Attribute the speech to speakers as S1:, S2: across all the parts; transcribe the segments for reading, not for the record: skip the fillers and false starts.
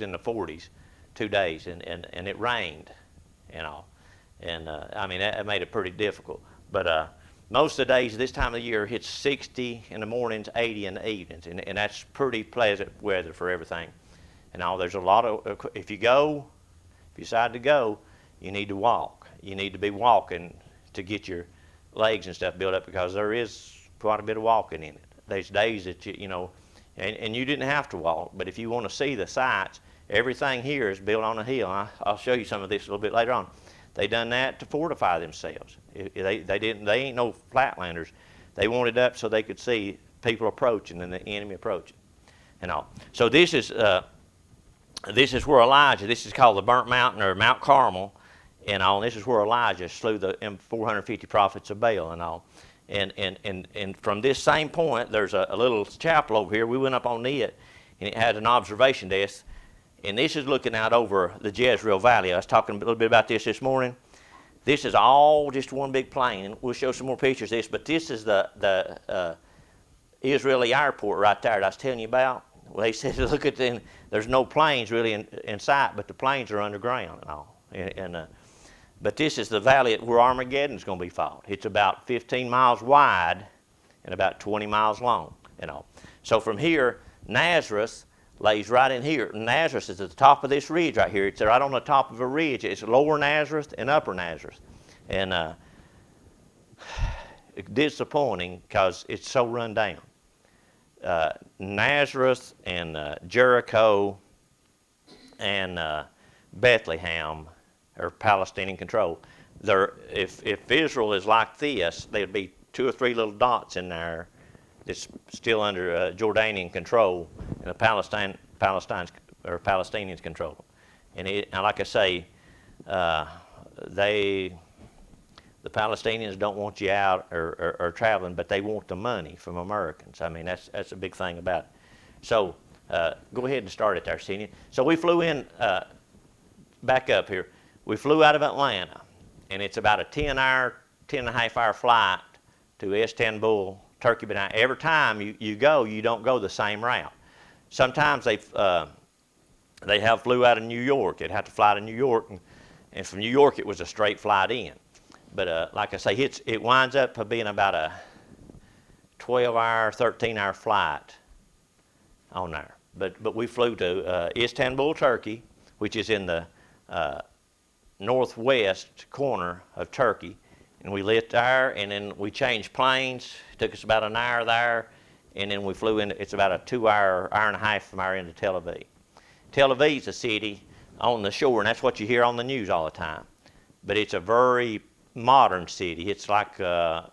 S1: in the 40s, 2 days, and it rained and all. And I mean, that made it pretty difficult. But most of the days this time of the year hits 60 in the mornings, 80 in the evenings, and that's pretty pleasant weather for everything. And all, there's a lot of, if you decide to go, you need to walk. You need to be walking to get your legs and stuff built up, because there is quite a bit of walking in it. There's days that and you didn't have to walk, but if you want to see the sights, everything here is built on a hill. I'll show you some of this a little bit later on. They done that to fortify themselves. They ain't no flatlanders. They wanted up so they could see people approaching and the enemy approaching and all. So this is where Elijah, this is called the Burnt Mountain or Mount Carmel and all. And this is where Elijah slew the 450 prophets of Baal and all. And from this same point, there's a little chapel over here. We went up on it, and it had an observation desk. And this is looking out over the Jezreel Valley. I was talking a little bit about this morning. This is all just one big plain, and we'll show some more pictures of this. But this is the Israeli airport right there that I was telling you about. Well, they said, look at there's no planes really in sight, but the planes are underground and all. But this is the valley where Armageddon's going to be fought. It's about 15 miles wide and about 20 miles long and all. So from here, Nazareth lays right in here. Nazareth is at the top of this ridge right here. It's right on the top of a ridge. It's lower Nazareth and upper Nazareth. And it's disappointing because it's so run down. Nazareth and Jericho and Bethlehem are Palestinian control. If Israel is like this, there'd be 2 or 3 little dots in there that's still under Jordanian control, and the Palestinians control. And like I say, the Palestinians don't want you out or traveling, but they want the money from Americans. I mean, that's a big thing about it. So go ahead and start it there, Senior. So we flew in, back up here. We flew out of Atlanta, and it's about a 10.5 hour flight to Istanbul, Turkey. But every time you go, you don't go the same route. Sometimes they have flew out of New York. They'd have to fly to New York, and from New York it was a straight flight in. But like I say, it winds up being about a 12-hour, 13-hour flight on there. But we flew to Istanbul, Turkey, which is in the northwest corner of Turkey, and we lit there, and then we changed planes. It took us about an hour there, and then we flew in. It's about a 2-hour, hour and a half from our end to Tel Aviv. Tel Aviv's a city on the shore, and that's what you hear on the news all the time. But it's a very modern city. It's like a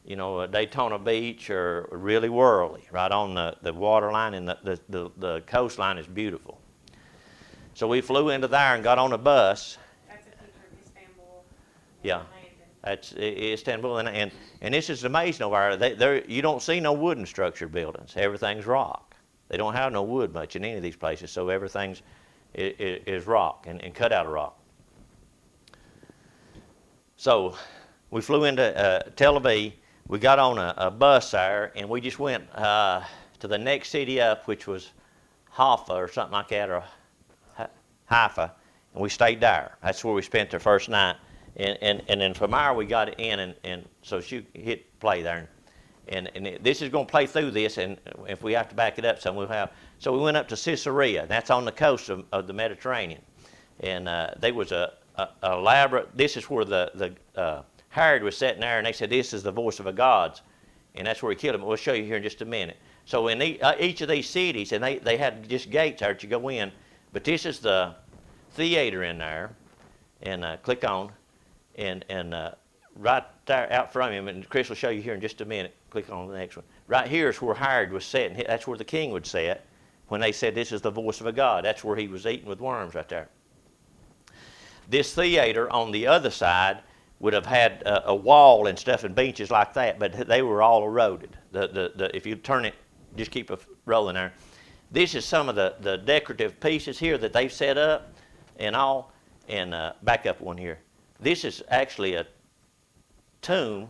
S1: Daytona Beach or really worldly, right on the waterline, and the coastline is beautiful. So we flew into there and got on a bus.
S2: That's a picture of Istanbul.
S1: Yeah, that's Istanbul, and this is amazing over there. You don't see no wooden structured buildings. Everything's rock. They don't have no wood much in any of these places, so everything's is rock and cut out of rock. So we flew into Tel Aviv. We got on a bus there, and we just went to the next city up, which was Haifa or something like that, or Haifa, and we stayed there. That's where we spent the first night. And then from there we got in, and so she hit play there. And this is going to play through this, and if we have to back it up some, we'll have. So we went up to Caesarea, and that's on the coast of the Mediterranean. And there was a elaborate, this is where the Herod was sitting there, and they said, this is the voice of a god. And that's where he killed him. We'll show you here in just a minute. So in each of these cities, and they had just gates there that you go in, but this is the theater in there, and click on, and right there out front of him, and Chris will show you here in just a minute. Click on the next one. Right here is where Herod was sitting. That's where the king would sit when they said, this is the voice of a god. That's where he was eating with worms right there. This theater on the other side would have had a wall and stuff and benches like that, but they were all eroded. If you turn it, just keep it rolling there. This is some of the decorative pieces here that they've set up and all. And back up one here. This is actually a tomb.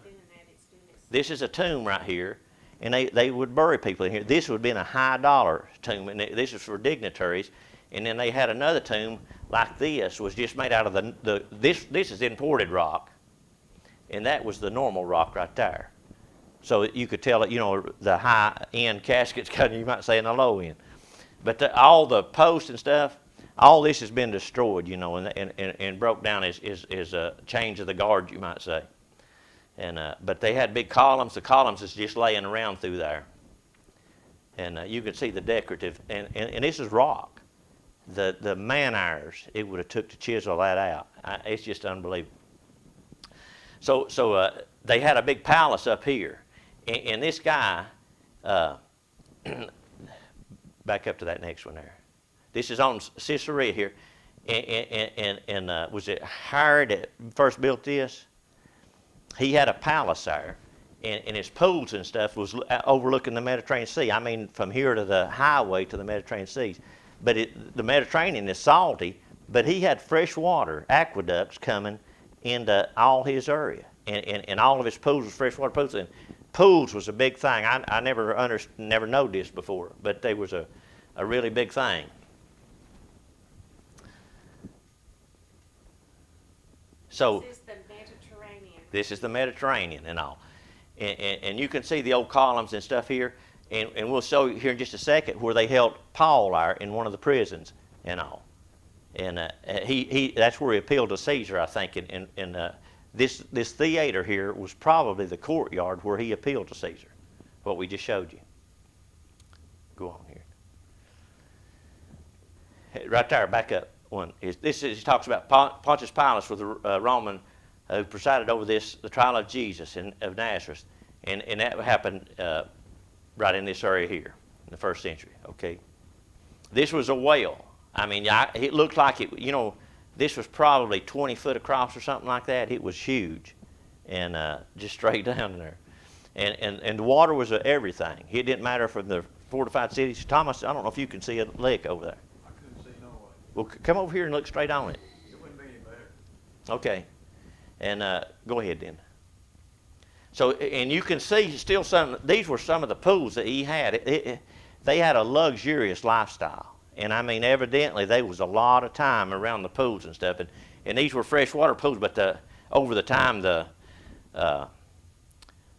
S1: This is a tomb right here, and they would bury people in here. This would have been a high dollar tomb, and this is for dignitaries. And then they had another tomb like this, was just made out of this is imported rock, and that was the normal rock right there. So you could tell it, you know, the high-end caskets, you might say, in the low end. But all the posts and stuff, all this has been destroyed, you know, and broke down as chains of the guard, you might say. And but they had big columns. The columns is just laying around through there. And you can see the decorative, and this is rock. The man hours it would have took to chisel that out. It's just unbelievable. So they had a big palace up here, and this guy, back up to that next one there. This is on Caesarea here, and was it Herod that first built this? He had a palace there, and his pools and stuff was overlooking the Mediterranean Sea. I mean, from here to the highway to the Mediterranean Sea. But the Mediterranean is salty, but he had fresh water, aqueducts coming into all his area. And all of his pools was freshwater pools. And pools was a big thing. I never know this before, but they was a really big thing. So
S2: This is the Mediterranean.
S1: this is the Mediterranean and all. And you can see the old columns and stuff here. And we'll show you here in just a second where they held Paul there in one of the prisons and all. And that's where he appealed to Caesar, I think. And this theater here was probably the courtyard where he appealed to Caesar, what we just showed you. Go on here. Right there, back up one. He talks about Pontius Pilate was the Roman who presided over the trial of Jesus of Nazareth. And that happened right in this area here in the 1st century, okay? This was a well. I mean, it looked like it, you know, this was probably 20 foot across or something like that. It was huge and just straight down there. And the water was everything. It didn't matter from the fortified cities. Thomas, I don't know if you can see a lake over there.
S3: I couldn't see no way.
S1: Well, come over here and look straight on it.
S3: It wouldn't be any better.
S1: Okay. And go ahead then. So, and you can see still these were some of the pools that he had. They had a luxurious lifestyle. And I mean, evidently, there was a lot of time around the pools and stuff. And these were freshwater pools, but over the time,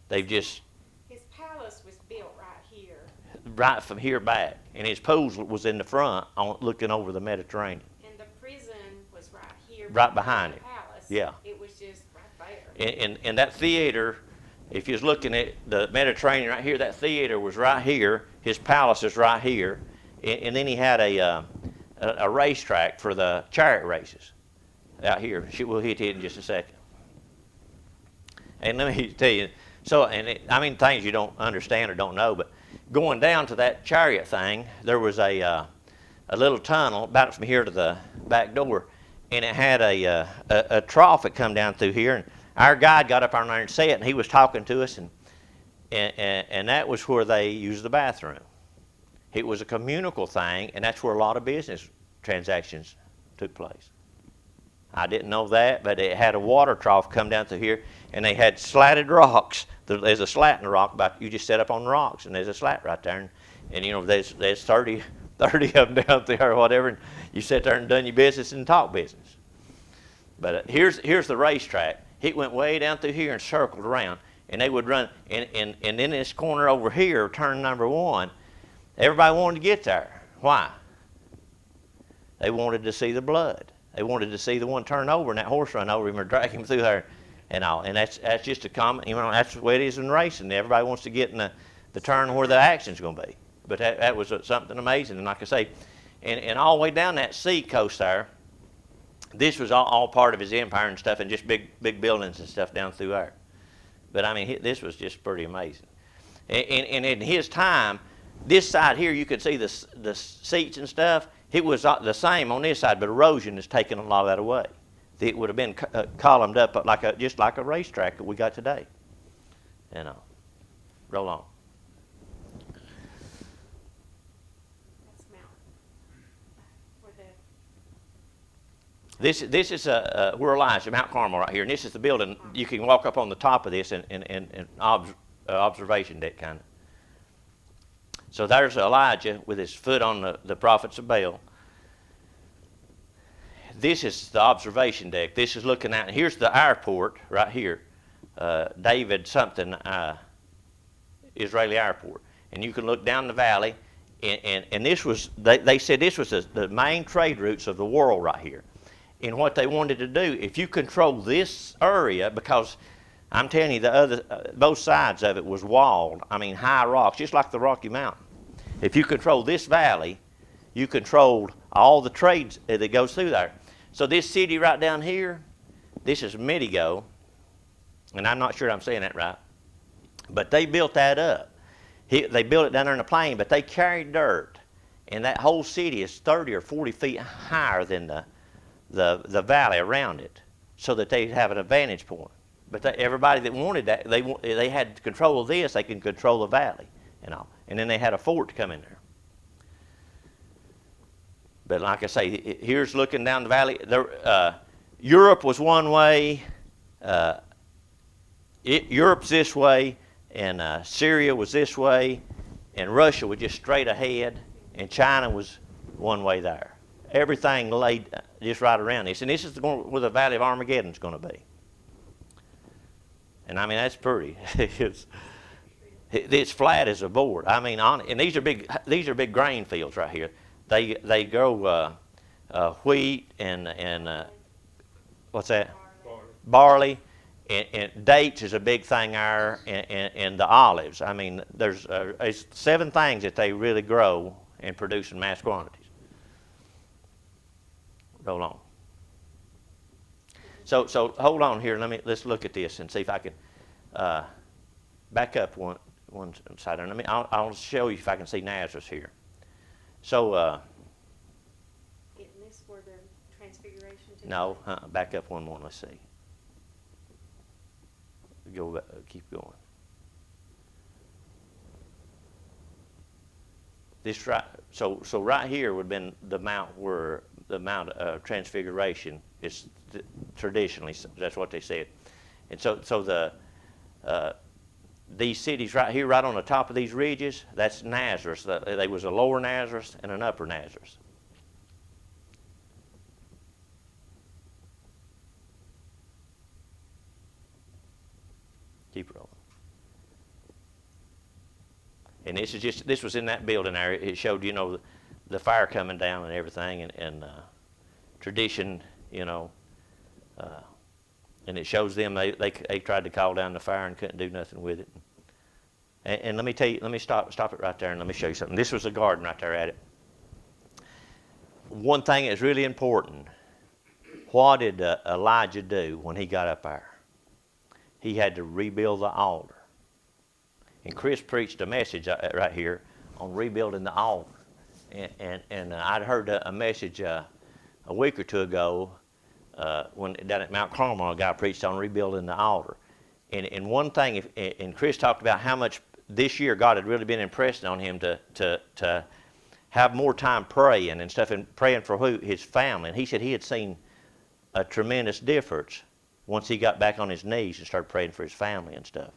S1: they've just...
S2: His palace was built right here.
S1: Right from here back. And his pools was in the front, looking over the Mediterranean.
S2: And the prison was right here.
S1: Right behind
S2: the
S1: it.
S2: palace.
S1: Yeah.
S2: It was just right there.
S1: And that theater, if you was looking at the Mediterranean right here, that theater was right here. His palace is right here. And then he had a racetrack for the chariot races out here. We'll hit it in just a second. And let me tell you, I mean things you don't understand or don't know, but going down to that chariot thing, there was a little tunnel about from here to the back door, and it had a trough that come down through here. And our guide got up on there and sat, and he was talking to us, and that was where they used the bathroom. It was a communal thing, and that's where a lot of business transactions took place. I didn't know that, but it had a water trough come down through here, and they had slatted rocks. There's a slat in the rock, but you just set up on rocks, and there's a slat right there. And you know, there's 30 of them down there or whatever, and you sit there and done your business and talk business. But here's the racetrack. It went way down through here and circled around, and they would run. And in this corner over here, turn number 1, everybody wanted to get there. Why? They wanted to see the blood. They wanted to see the one turn over and that horse run over him or drag him through there and all. And that's just a common, you know, that's the way it is in racing. Everybody wants to get in the turn where the action's going to be. But that was something amazing. And like I say, and all the way down that sea coast there, this was all part of his empire and stuff, and just big buildings and stuff down through there. But I mean, this was just pretty amazing. And in his time, this side here, you could see the seats and stuff. It was the same on this side, but erosion has taken a lot of that away. It would have been columned up just like a racetrack that we got today. You know, roll on.
S2: That's Mount. Where the
S1: This is where Elijah, Mount Carmel right here, and this is the building. You can walk up on the top of this and observation deck kind of. So there's Elijah with his foot on the prophets of Baal. this is the observation deck. This is looking out. Here's the airport right here, David something Israeli airport, and you can look down the valley. And this was they said this was the main trade routes of the world right here. And what they wanted to do, if you control this area, because I'm telling you, the other both sides of it was walled. I mean, high rocks, just like the Rocky Mountain. If you control this valley, you controlled all the trades that goes through there. So this city right down here, this is Medigo, and I'm not sure I'm saying that right, but they built that up. They built it down there in the plain, but they carried dirt, and that whole city is 30 or 40 feet higher than the valley around it, so that they'd have an advantage point. But everybody that wanted that, they had control of this, they can control the valley and all. And then they had a fort to come in there. But like I say, here's looking down the valley. Europe was one way. Europe's this way, and Syria was this way, and Russia was just straight ahead, and China was one way there. Everything laid just right around this, and this is where the Valley of Armageddon is going to be. And I mean, that's pretty. It's flat as a board. I mean, and these are big grain fields right here. They grow wheat and what's that? Barley. And dates is a big thing there, and the olives. I mean, there's 7 things that they really grow and produce in mass quantities. Roll on. So hold on here. Let's look at this and see if I can back up one side. I'll show you if I can see Nazareth here. So
S2: Isn't this where the transfiguration took
S1: no,
S2: place?
S1: back up one more. Let's see. Go back, keep going. This right. So right here would have been the mount where the Mount of Transfiguration is traditionally. That's what they said. And so these cities right here, right on the top of these ridges, that's Nazareth. There was a lower Nazareth and an upper Nazareth. Keep rolling. And this was in that building area. It showed, the fire coming down and everything, and tradition, and it shows them they tried to call down the fire and couldn't do nothing with it. And let me tell you, let me stop it right there and let me show you something. This was a garden right there at it. One thing that's really important, what did Elijah do when he got up there? He had to rebuild the altar. And Chris preached a message right here on rebuilding the altar. And I'd heard a message a week or two ago when down at Mount Carmel, a guy preached on rebuilding the altar. And one thing, and Chris talked about how much this year God had really been impressing on him to have more time praying and stuff, and praying for his family. And he said he had seen a tremendous difference once he got back on his knees and started praying for his family and stuff,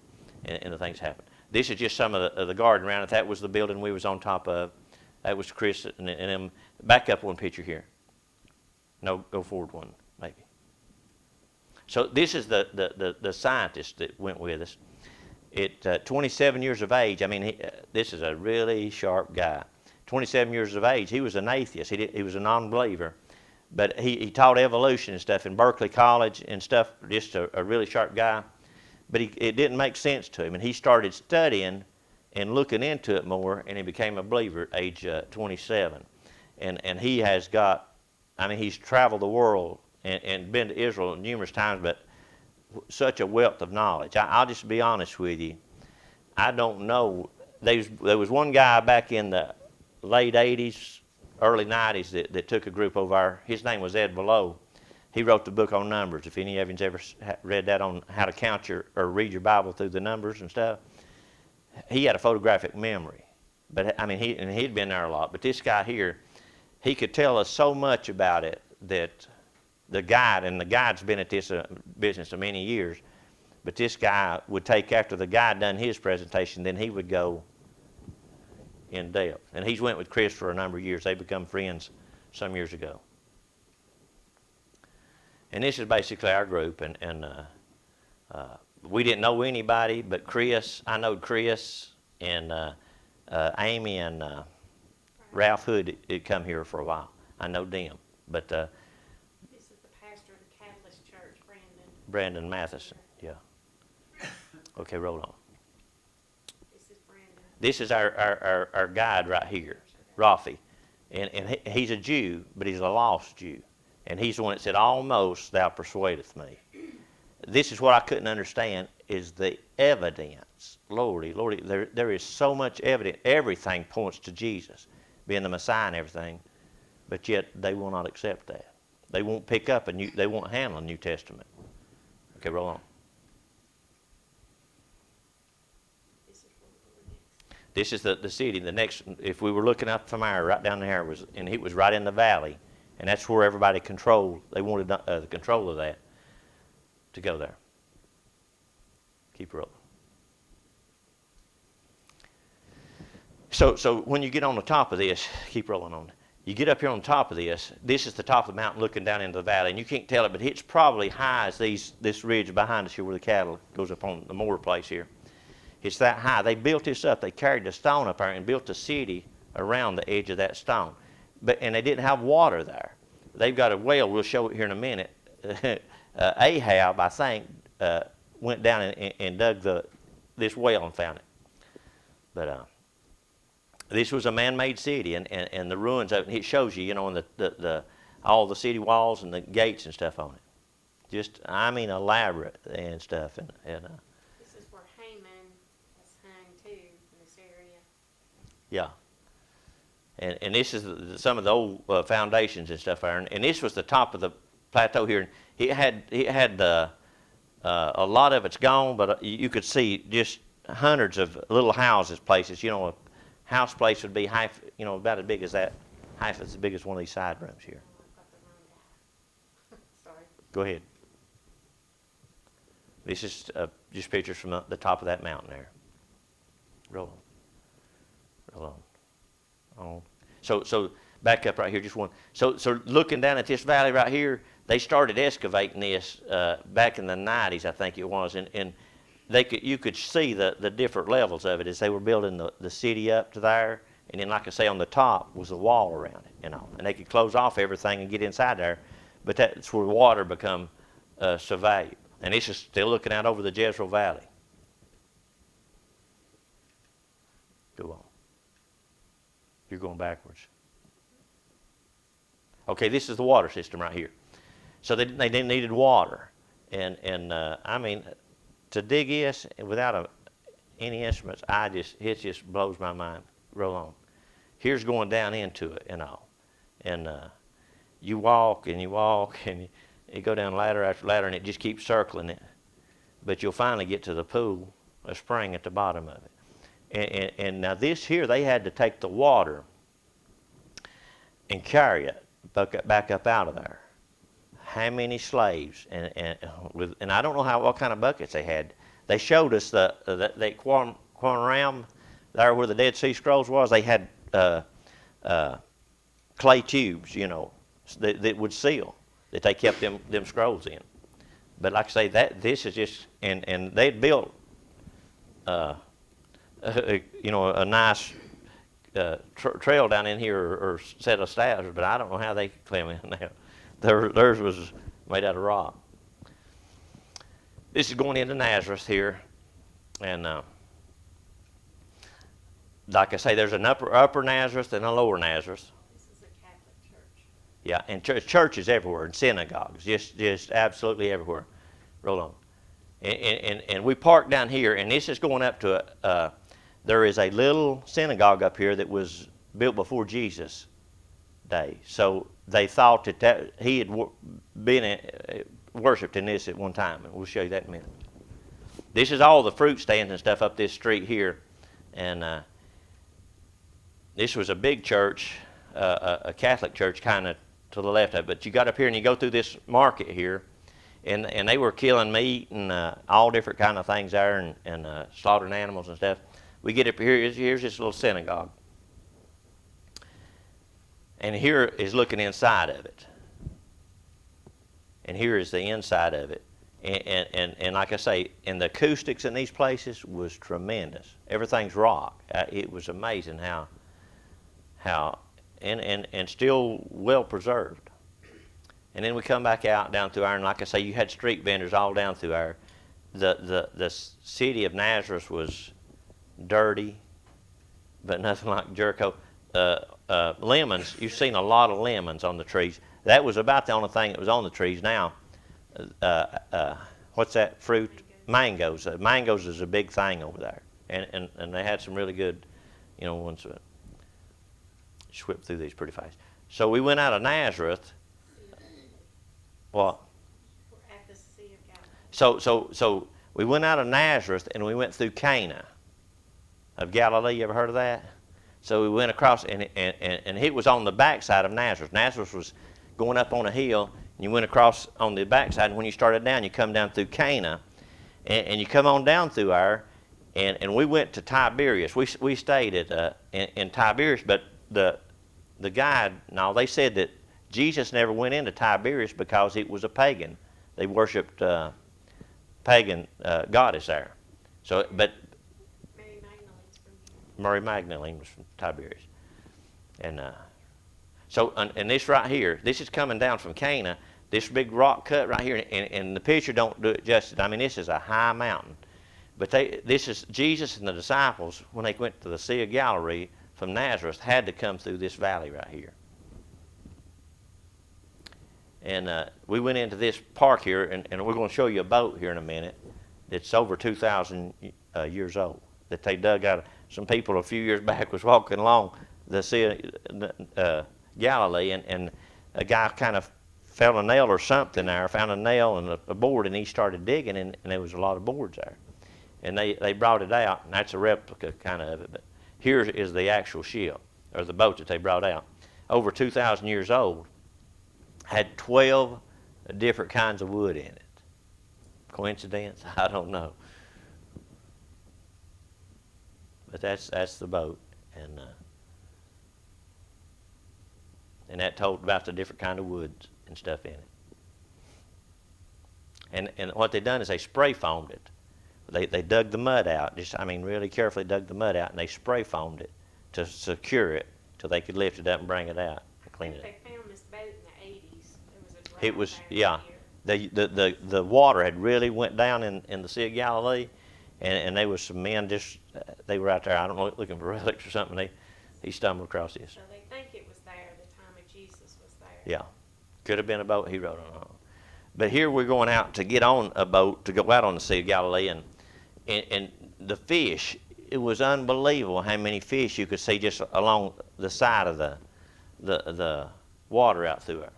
S1: and the things happened. This is just some of the garden around it. That was the building we was on top of. That was Chris and them. Back up one picture here. No, go forward one, maybe. So this is the scientist that went with us. At 27 years of age, I mean, this is a really sharp guy. 27 years of age, he was an atheist. He was a non-believer. But he taught evolution and stuff in Berkeley College and stuff, just a really sharp guy. But it didn't make sense to him. And he started studying and looking into it more, and he became a believer at age 27. And he has got, he's traveled the world and been to Israel numerous times, but such a wealth of knowledge. I'll just be honest with you. I don't know. There was one guy back in the late 80s, early 90s that took a group over there. His name was Ed Below. He wrote the book on numbers. If any of you's ever read that on how to count or read your Bible through the numbers and stuff, he had a photographic memory. But he'd been there a lot. But this guy here, he could tell us so much about it that the guide's been at this business for many years. But this guy would take, after the guide done his presentation, then he would go in depth. And he's went with Chris for a number of years. They become friends some years ago. And this is basically our group, and we didn't know anybody but Chris. I know Chris and Amy and Ralph Hood had come here for a while. I know them, but
S2: This is the pastor of the Catalyst Church,
S1: Brandon Matheson, yeah. Okay, roll on.
S2: This is Brandon.
S1: This is our guide right here, Rafi, and he's a Jew, but he's a lost Jew, and he's the one that said, "Almost thou persuadest me." This is what I couldn't understand, is the evidence. Lordy, there is so much evidence. Everything points to Jesus being the Messiah and everything, but yet they will not accept that. They won't pick up they won't handle a New Testament. Okay, roll on.
S2: This is where we're going next.
S1: This is the city. The next, if we were looking up from our, right down there and it was right in the valley, and that's where everybody controlled. They wanted the control of that to go there. Keep rolling. So when you get on the top of this, keep rolling on. You get up here on the top of this. This is the top of the mountain looking down into the valley, and you can't tell it, but it's probably high as this ridge behind us here where the cattle goes up on the moor place here. It's that high. They built this up. They carried the stone up there and built a city around the edge of that stone. And they didn't have water there. They've got a well. We'll show it here in a minute. Ahab, I think, went down and dug this well and found it. But this was a man-made city, and the ruins of it. It shows you, and all the city walls and the gates and stuff on it. Just, I mean, elaborate and stuff. And
S2: This is where Haman was hung too, in this area.
S1: yeah. And this is some of the old foundations and stuff there. And this was the top of the plateau here. And it had a lot of it's gone, but you could see just hundreds of little houses, places. A house place would be half, about as big as that, half as big as one of these side rooms here.
S2: Oh, I've got the wrong guy. Sorry.
S1: Go ahead. This is just pictures from the top of that mountain there. Roll on. Roll on. So back up right here, just one. So looking down at this valley right here, they started excavating this back in the 90s, I think it was, and you could see the different levels of it as they were building the city up to there, and then, like I say, on the top was the wall around it, and they could close off everything and get inside there, but that's where water become so valuable. And this is still looking out over the Jezreel Valley. Go on. You're going backwards. Okay, this is the water system right here. So they needed water, and I mean, to dig this without any instruments, it just blows my mind. Roll on. Here's going down into it and all, and you walk and you walk and you go down ladder after ladder, and it just keeps circling it, but you'll finally get to the pool, a spring at the bottom of it. And now this here, they had to take the water and carry it back up out of there. How many slaves? And I don't know what kind of buckets they had. They showed us the Qumran there where the Dead Sea Scrolls was. They had clay tubes, that would seal, that they kept them scrolls in. But like I say, this is just, and they'd built a nice trail down in here or set of stairs, but I don't know how they climb in now. Theirs was made out of rock. This is going into Nazareth here, and like I say, there's an upper Nazareth and a lower Nazareth.
S2: This is a Catholic church.
S1: Yeah, and churches everywhere, and synagogues, just absolutely everywhere. Roll on. And we parked down here, and this is going up to there is a little synagogue up here that was built before Jesus' day. So they thought that he had been worshipped in this at one time, and we'll show you that in a minute. This is all the fruit stands and stuff up this street here, and this was a big church, a Catholic church, kind of to the left of it. But you got up here and you go through this market here, and they were killing meat and all different kind of things there, and slaughtering animals and stuff. We get up here. Here's this little synagogue, and here is looking inside of it. and here is the inside of it. And like I say, and the acoustics in these places was tremendous. Everything's rock. It was amazing how and still well preserved. And then we come back out down through there, and like I say, you had street vendors all down through there. The city of Nazareth was dirty, but nothing like Jericho. Lemons, you've seen a lot of lemons on the trees. That was about the only thing that was on the trees. Now, what's that fruit? Mangoes. Mangoes is a big thing over there, and they had some really good, ones. Just whip through these pretty fast. So we went out of Nazareth. What?
S2: We're at the Sea of Galilee.
S1: So we went out of Nazareth and we went through Cana of Galilee. You ever heard of that? So we went across, and it was on the backside of Nazareth. Nazareth was going up on a hill, and you went across on the backside, and when you started down, you come down through Cana, and you come on down through there, and we went to Tiberias. We stayed in Tiberias, but the guide, no, they said that Jesus never went into Tiberias because it was a pagan. They worshipped pagan goddess there. So, but
S2: Mary Magdalene's from here.
S1: Mary Magdalene was from Tiberias, and and this right here, this is coming down from Cana. This big rock cut right here, and the picture don't do it justice. I mean, this is a high mountain, but this is Jesus and the disciples when they went to the Sea of Galilee from Nazareth had to come through this valley right here. And we went into this park here, and we're going to show you a boat here in a minute that's over 2,000 years old that they dug out. Some people a few years back was walking along the Sea of Galilee, and a guy kind of felt a nail or something there, found a nail and a board, and he started digging, and there was a lot of boards there. And they brought it out, and that's a replica kind of it. But here is the actual ship, or the boat that they brought out. Over 2,000 years old. Had 12 different kinds of wood in it. Coincidence? I don't know. But that's the boat, and that told about the different kind of woods and stuff in it. And what they done is they spray foamed it. They dug the mud out. Really carefully dug the mud out, and they spray foamed it to secure it till they could lift it up and bring it out and clean it up.
S2: They found this boat in the 80s. There was a drought
S1: It was,
S2: there
S1: yeah.
S2: here.
S1: The water had really went down in the Sea of Galilee, and there was some men they were out there, I don't know, looking for relics or something. He stumbled across this.
S2: So they think it was there the time of Jesus was there.
S1: Yeah. Could have been a boat he rode on. But here we're going out to get on a boat to go out on the Sea of Galilee, and the fish, it was unbelievable how many fish you could see just along the side of the water out through there.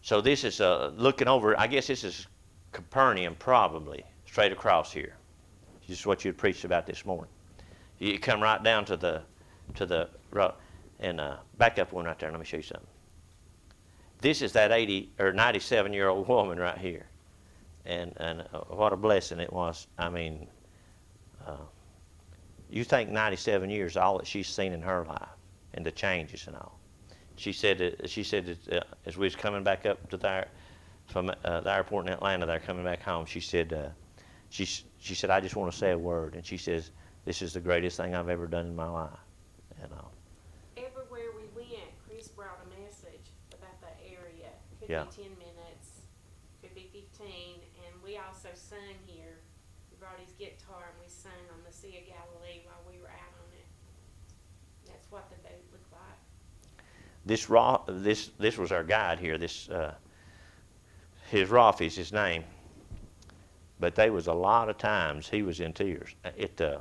S1: So this is looking over, I guess this is Capernaum probably, straight across here. This is what you had preached about this morning. You come right down to the road, and back up one right there, let me show you something. This is that 80 or 97-year-old woman right here. And what a blessing it was. You think 97 years, all that she's seen in her life, and the changes and all. She said that as we was coming back up to there from the airport in Atlanta, they're coming back home. She said, she said, I just want to say a word, and she says, this is the greatest thing I've ever done in my life.
S2: Everywhere we went, Chris brought a message about the area. Could
S1: Yeah.
S2: be 10 minutes, could be 15, and we also sung here. He brought his guitar and we sung on the Sea of Galilee while we were out on it. That's what the boat looked like.
S1: This was our guide here. His Rafi's his name. But there was a lot of times he was in tears. At the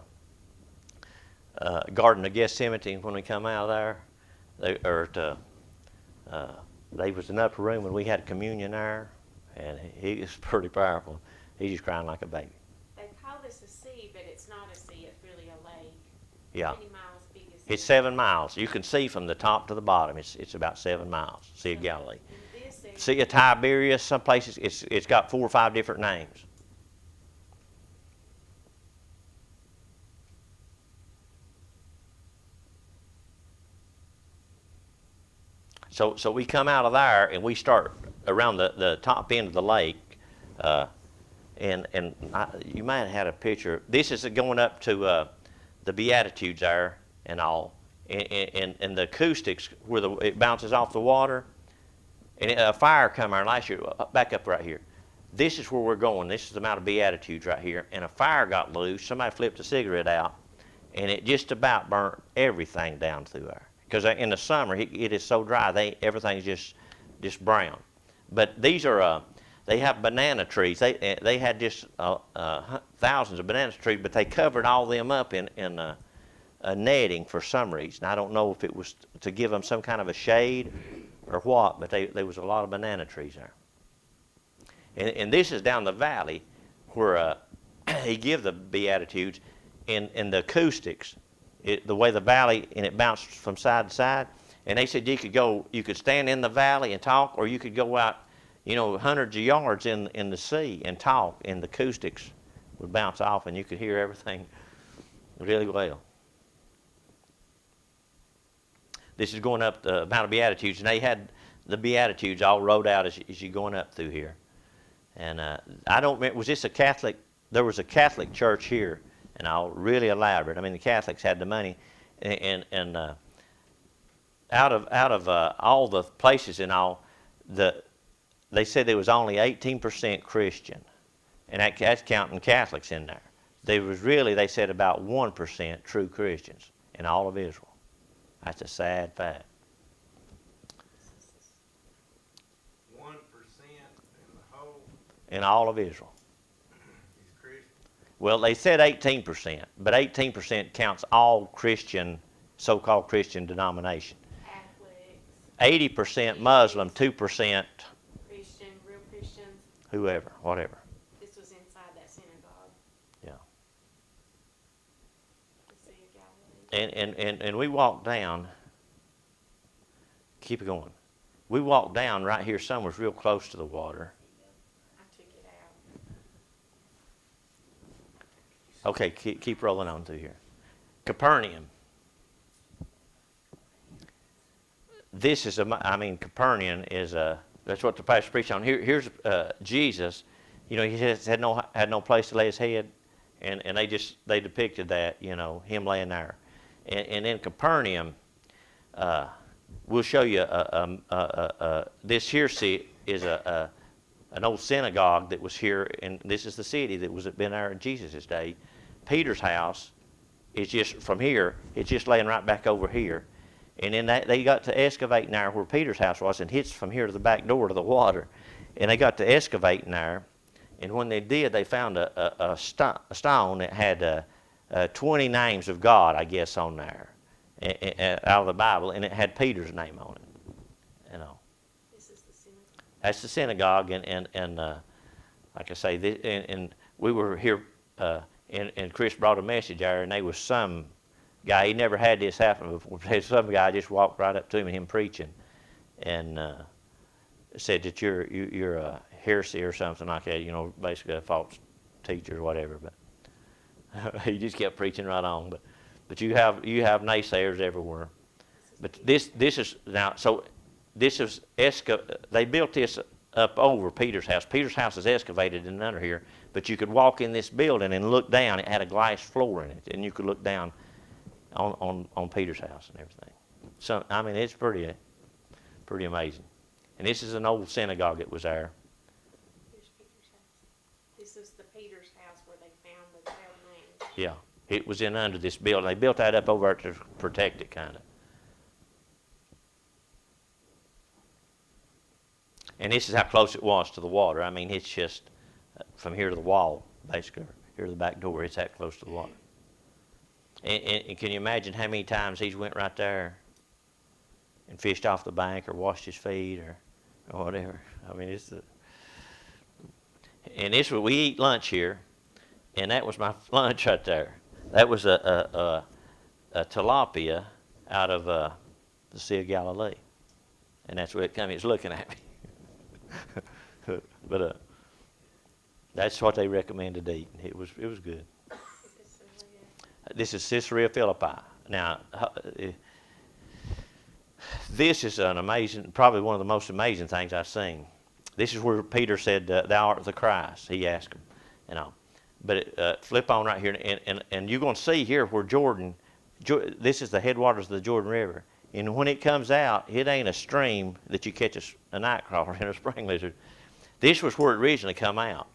S1: Garden of Gethsemane, when we come out of there, they was an upper room and we had communion there, and he was pretty powerful. He just crying like a baby.
S2: They call this a sea, but it's not a sea. It's really a lake.
S1: Yeah.
S2: How many miles big is it?
S1: It's 7 miles. You can see from the top to the bottom. It's about 7 miles. Sea of Galilee.
S2: And this area,
S1: Sea of Tiberias. Some places it's got 4 or 5 different names. So we come out of there and we start around the top end of the lake, you might have had a picture. This is going up to the Beatitudes there and all, and the acoustics where it bounces off the water, and a fire come there last year. Back up right here. This is where we're going. This is the Mount of Beatitudes right here, and a fire got loose. Somebody flipped a cigarette out, and it just about burnt everything down through there. Because in the summer it is so dry, everything's just brown. But these are they have banana trees. They had just thousands of banana trees, but they covered all them up in a netting for some reason. I don't know if it was to give them some kind of a shade or what, but there was a lot of banana trees there. And this is down the valley where he give the Beatitudes, and the acoustics, the way the valley, and it bounced from side to side. And they said you could stand in the valley and talk, or you could go out, hundreds of yards in the sea and talk, and the acoustics would bounce off, and you could hear everything really well. This is going up the Mount of Beatitudes, and they had the Beatitudes all wrote out as you're going up through here. And I don't remember, was this a Catholic? There was a Catholic church here, and all really elaborate. I mean, the Catholics had the money, and out of all the places and all, they said there was only 18% Christian, and that's counting Catholics in there. There was really, they said, about 1% true Christians in all of Israel. That's a sad fact.
S4: 1% in the whole
S1: In all of Israel.
S4: is Christian.
S1: Well, they said 18%, but 18% counts all Christian, so-called Christian denomination.
S2: Catholics,
S1: 80% Muslim, 2%
S2: Christian, real Christians.
S1: whoever, whatever.
S2: This was inside that synagogue.
S1: Yeah.
S2: The Sea of Galilee.
S1: And we walked down. Keep it going. We walked down right here somewhere real close to the water.
S2: I took it out.
S1: Okay, keep rolling on through here. Capernaum. This is Capernaum is that's what the pastor preached on. Here's Jesus. He just had no place to lay his head, and they depicted that, him laying there. And in Capernaum, we'll show you this here is an old synagogue that was here, and this is the city that was been there in Jesus' day. Peter's house is just from here. It's just laying right back over here. And then they got to excavating there where Peter's house was, and hits from here to the back door to the water. And they got to excavating there, and when they did, they found a stone that had 20 names of God, I guess, on there, out of the Bible, and it had Peter's name on it.
S2: This is the synagogue.
S1: That's the synagogue, and like I say, and we were here, and Chris brought a message there, and there was some guy, he never had this happen before. Some guy just walked right up to him and him preaching, and said that you're a heresy or something like that, basically a false teacher or whatever. But he just kept preaching right on. But you have naysayers everywhere. But this is now, so this is they built this up over Peter's house. Peter's house is excavated in under here, but you could walk in this building and look down. It had a glass floor in it, and you could look down on Peter's house and everything. So it's pretty amazing. And this is an old synagogue that was there.
S2: Here's Peter's house. This is the Peter's house where they found the 12 names.
S1: Yeah, it was in under this building. They built that up over there to protect it, kind of. And this is how close it was to the water. It's just from here to the wall, basically, here to the back door. It's that close to the water. And can you imagine how many times he's went right there and fished off the bank or washed his feet or whatever? And this was, we eat lunch here, and that was my lunch right there. That was a tilapia out of the Sea of Galilee, and that's where it came. It's looking at me, but that's what they recommended to eat. It was good. This is Caesarea Philippi. Now, this is an amazing, probably one of the most amazing things I've seen. this is where Peter said, "Thou art the Christ." He asked him, you know. But flip on right here, and you're going to see here where this is the headwaters of the Jordan River. And when it comes out, it ain't a stream that you catch a night crawler and a spring lizard. This was where it originally come out.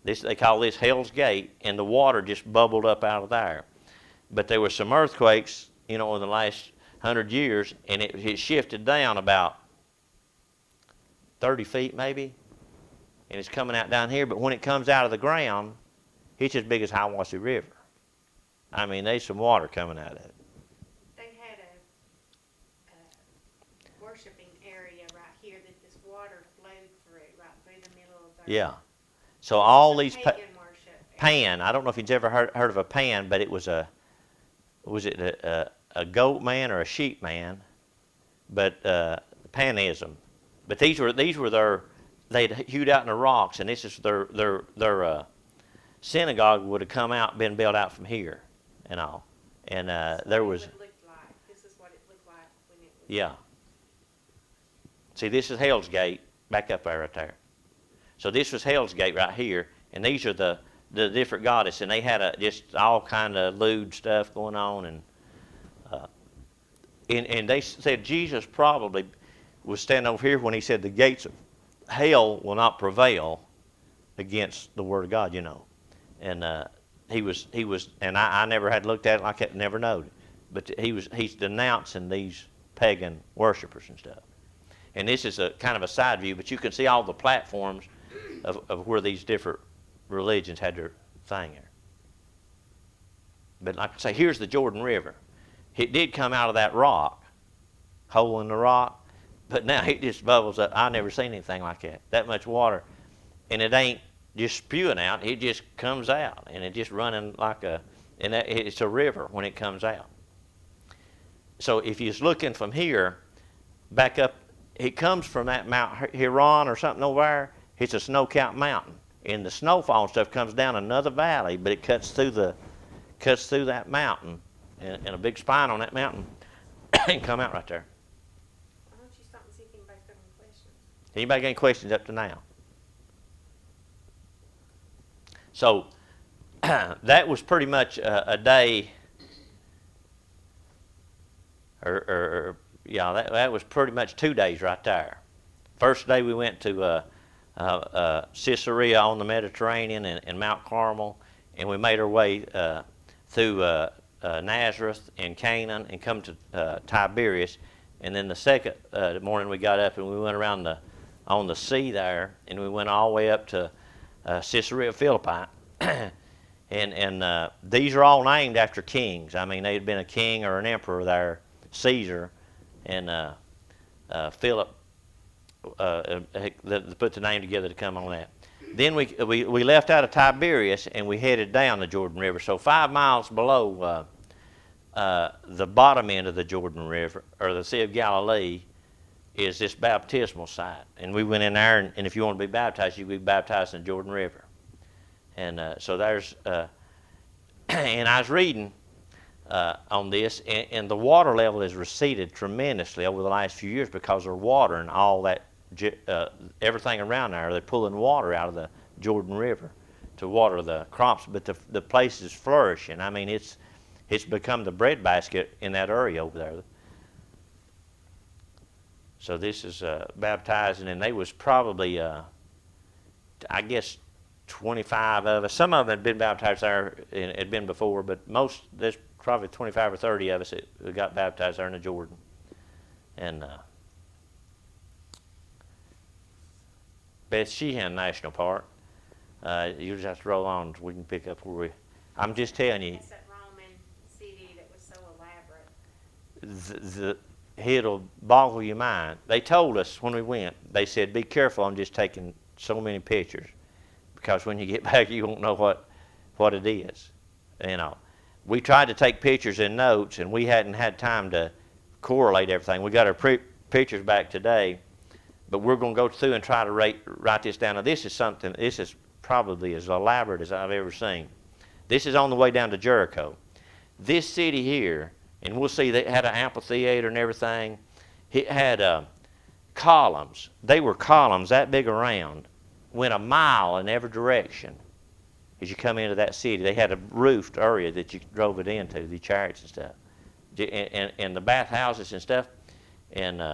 S1: They call this Hell's Gate, and the water just bubbled up out of there. But there were some earthquakes, in the last 100 years, and it shifted down about 30 feet maybe, and it's coming out down here. But when it comes out of the ground, it's as big as Hiawassee River. I mean, there's some water coming out of it.
S2: They had a worshiping area right here that this water flowed through, right through the middle of their
S1: Yeah. So all these
S2: pagan worship area.
S1: Pan. I don't know if you've ever heard of a Pan, but it was a goat man or a sheep man? But Panism. But these were they'd hewed out in the rocks, and this is their synagogue would have come out, been built out from here, and all. And there was.
S2: This is what it looked like when it was.
S1: Yeah. See, this is Hell's Gate. Back up there, right there. So this was Hell's Gate right here, and these are the different goddesses, and they had just all kind of lewd stuff going on, and they said Jesus probably was standing over here when he said the gates of hell will not prevail against the Word of God, and he was, and I never had looked at it like that, never known it, but he's denouncing these pagan worshipers and stuff. And this is a kind of a side view, but you can see all the platforms of where these different religions had their thing there. But like I say, here's the Jordan River. It did come out of that rock, hole in the rock, but now it just bubbles up. I never seen anything like that much water. And it ain't just spewing out, it just comes out, and it just running it's a river when it comes out. So if you're looking from here, back up, it comes from that Mount Huron or something over there. It's a snow-capped mountain, and the snowfall and stuff comes down another valley, but it cuts through that mountain, and a big spine on that mountain, and come out right there.
S2: Why don't you stop and see if anybody's got any questions?
S1: Anybody got any questions up to now? So that was pretty much a day, that was pretty much 2 days right there. First day we went to Caesarea on the Mediterranean and Mount Carmel, and we made our way through Nazareth and Canaan and come to Tiberias. And then the second morning we got up and we went around on the sea there, and we went all the way up to Caesarea Philippi. and these are all named after kings. I mean, they had been a king or an emperor there, Caesar, and Philip put the name together to come on that. Then we left out of Tiberias and we headed down the Jordan River. So 5 miles below the bottom end of the Jordan River, or the Sea of Galilee, is this baptismal site. And we went in there, and if you want to be baptized, you can be baptized in the Jordan River. And so there's, and I was reading on this, and the water level has receded tremendously over the last few years because they're watering all that, everything around there. They're pulling water out of the Jordan River to water the crops, but the place is flourishing. I mean, it's become the breadbasket in that area over there. So this is baptizing, and they was probably, I guess, 25 of us. Some of them had been baptized there and had been before, but there's probably 25 or 30 of us that got baptized there in the Jordan. And Beth Sheehan National Park, you just have to roll on so we can pick up where I'm just telling you.
S2: That's that Roman city that was so elaborate.
S1: It'll boggle your mind. They told us when we went, they said, be careful, I'm just taking so many pictures, because when you get back, you won't know what it is. We tried to take pictures and notes, and we hadn't had time to correlate everything. We got our pictures back today, but we're going to go through and try to write this down. Now, this is probably as elaborate as I've ever seen. This is on the way down to Jericho. This city here, and we'll see they had an amphitheater and everything. It had columns. They were columns that big around, went a mile in every direction. As you come into that city, they had a roofed area that you drove it into, the chariots and stuff, and the bathhouses and stuff. And
S2: We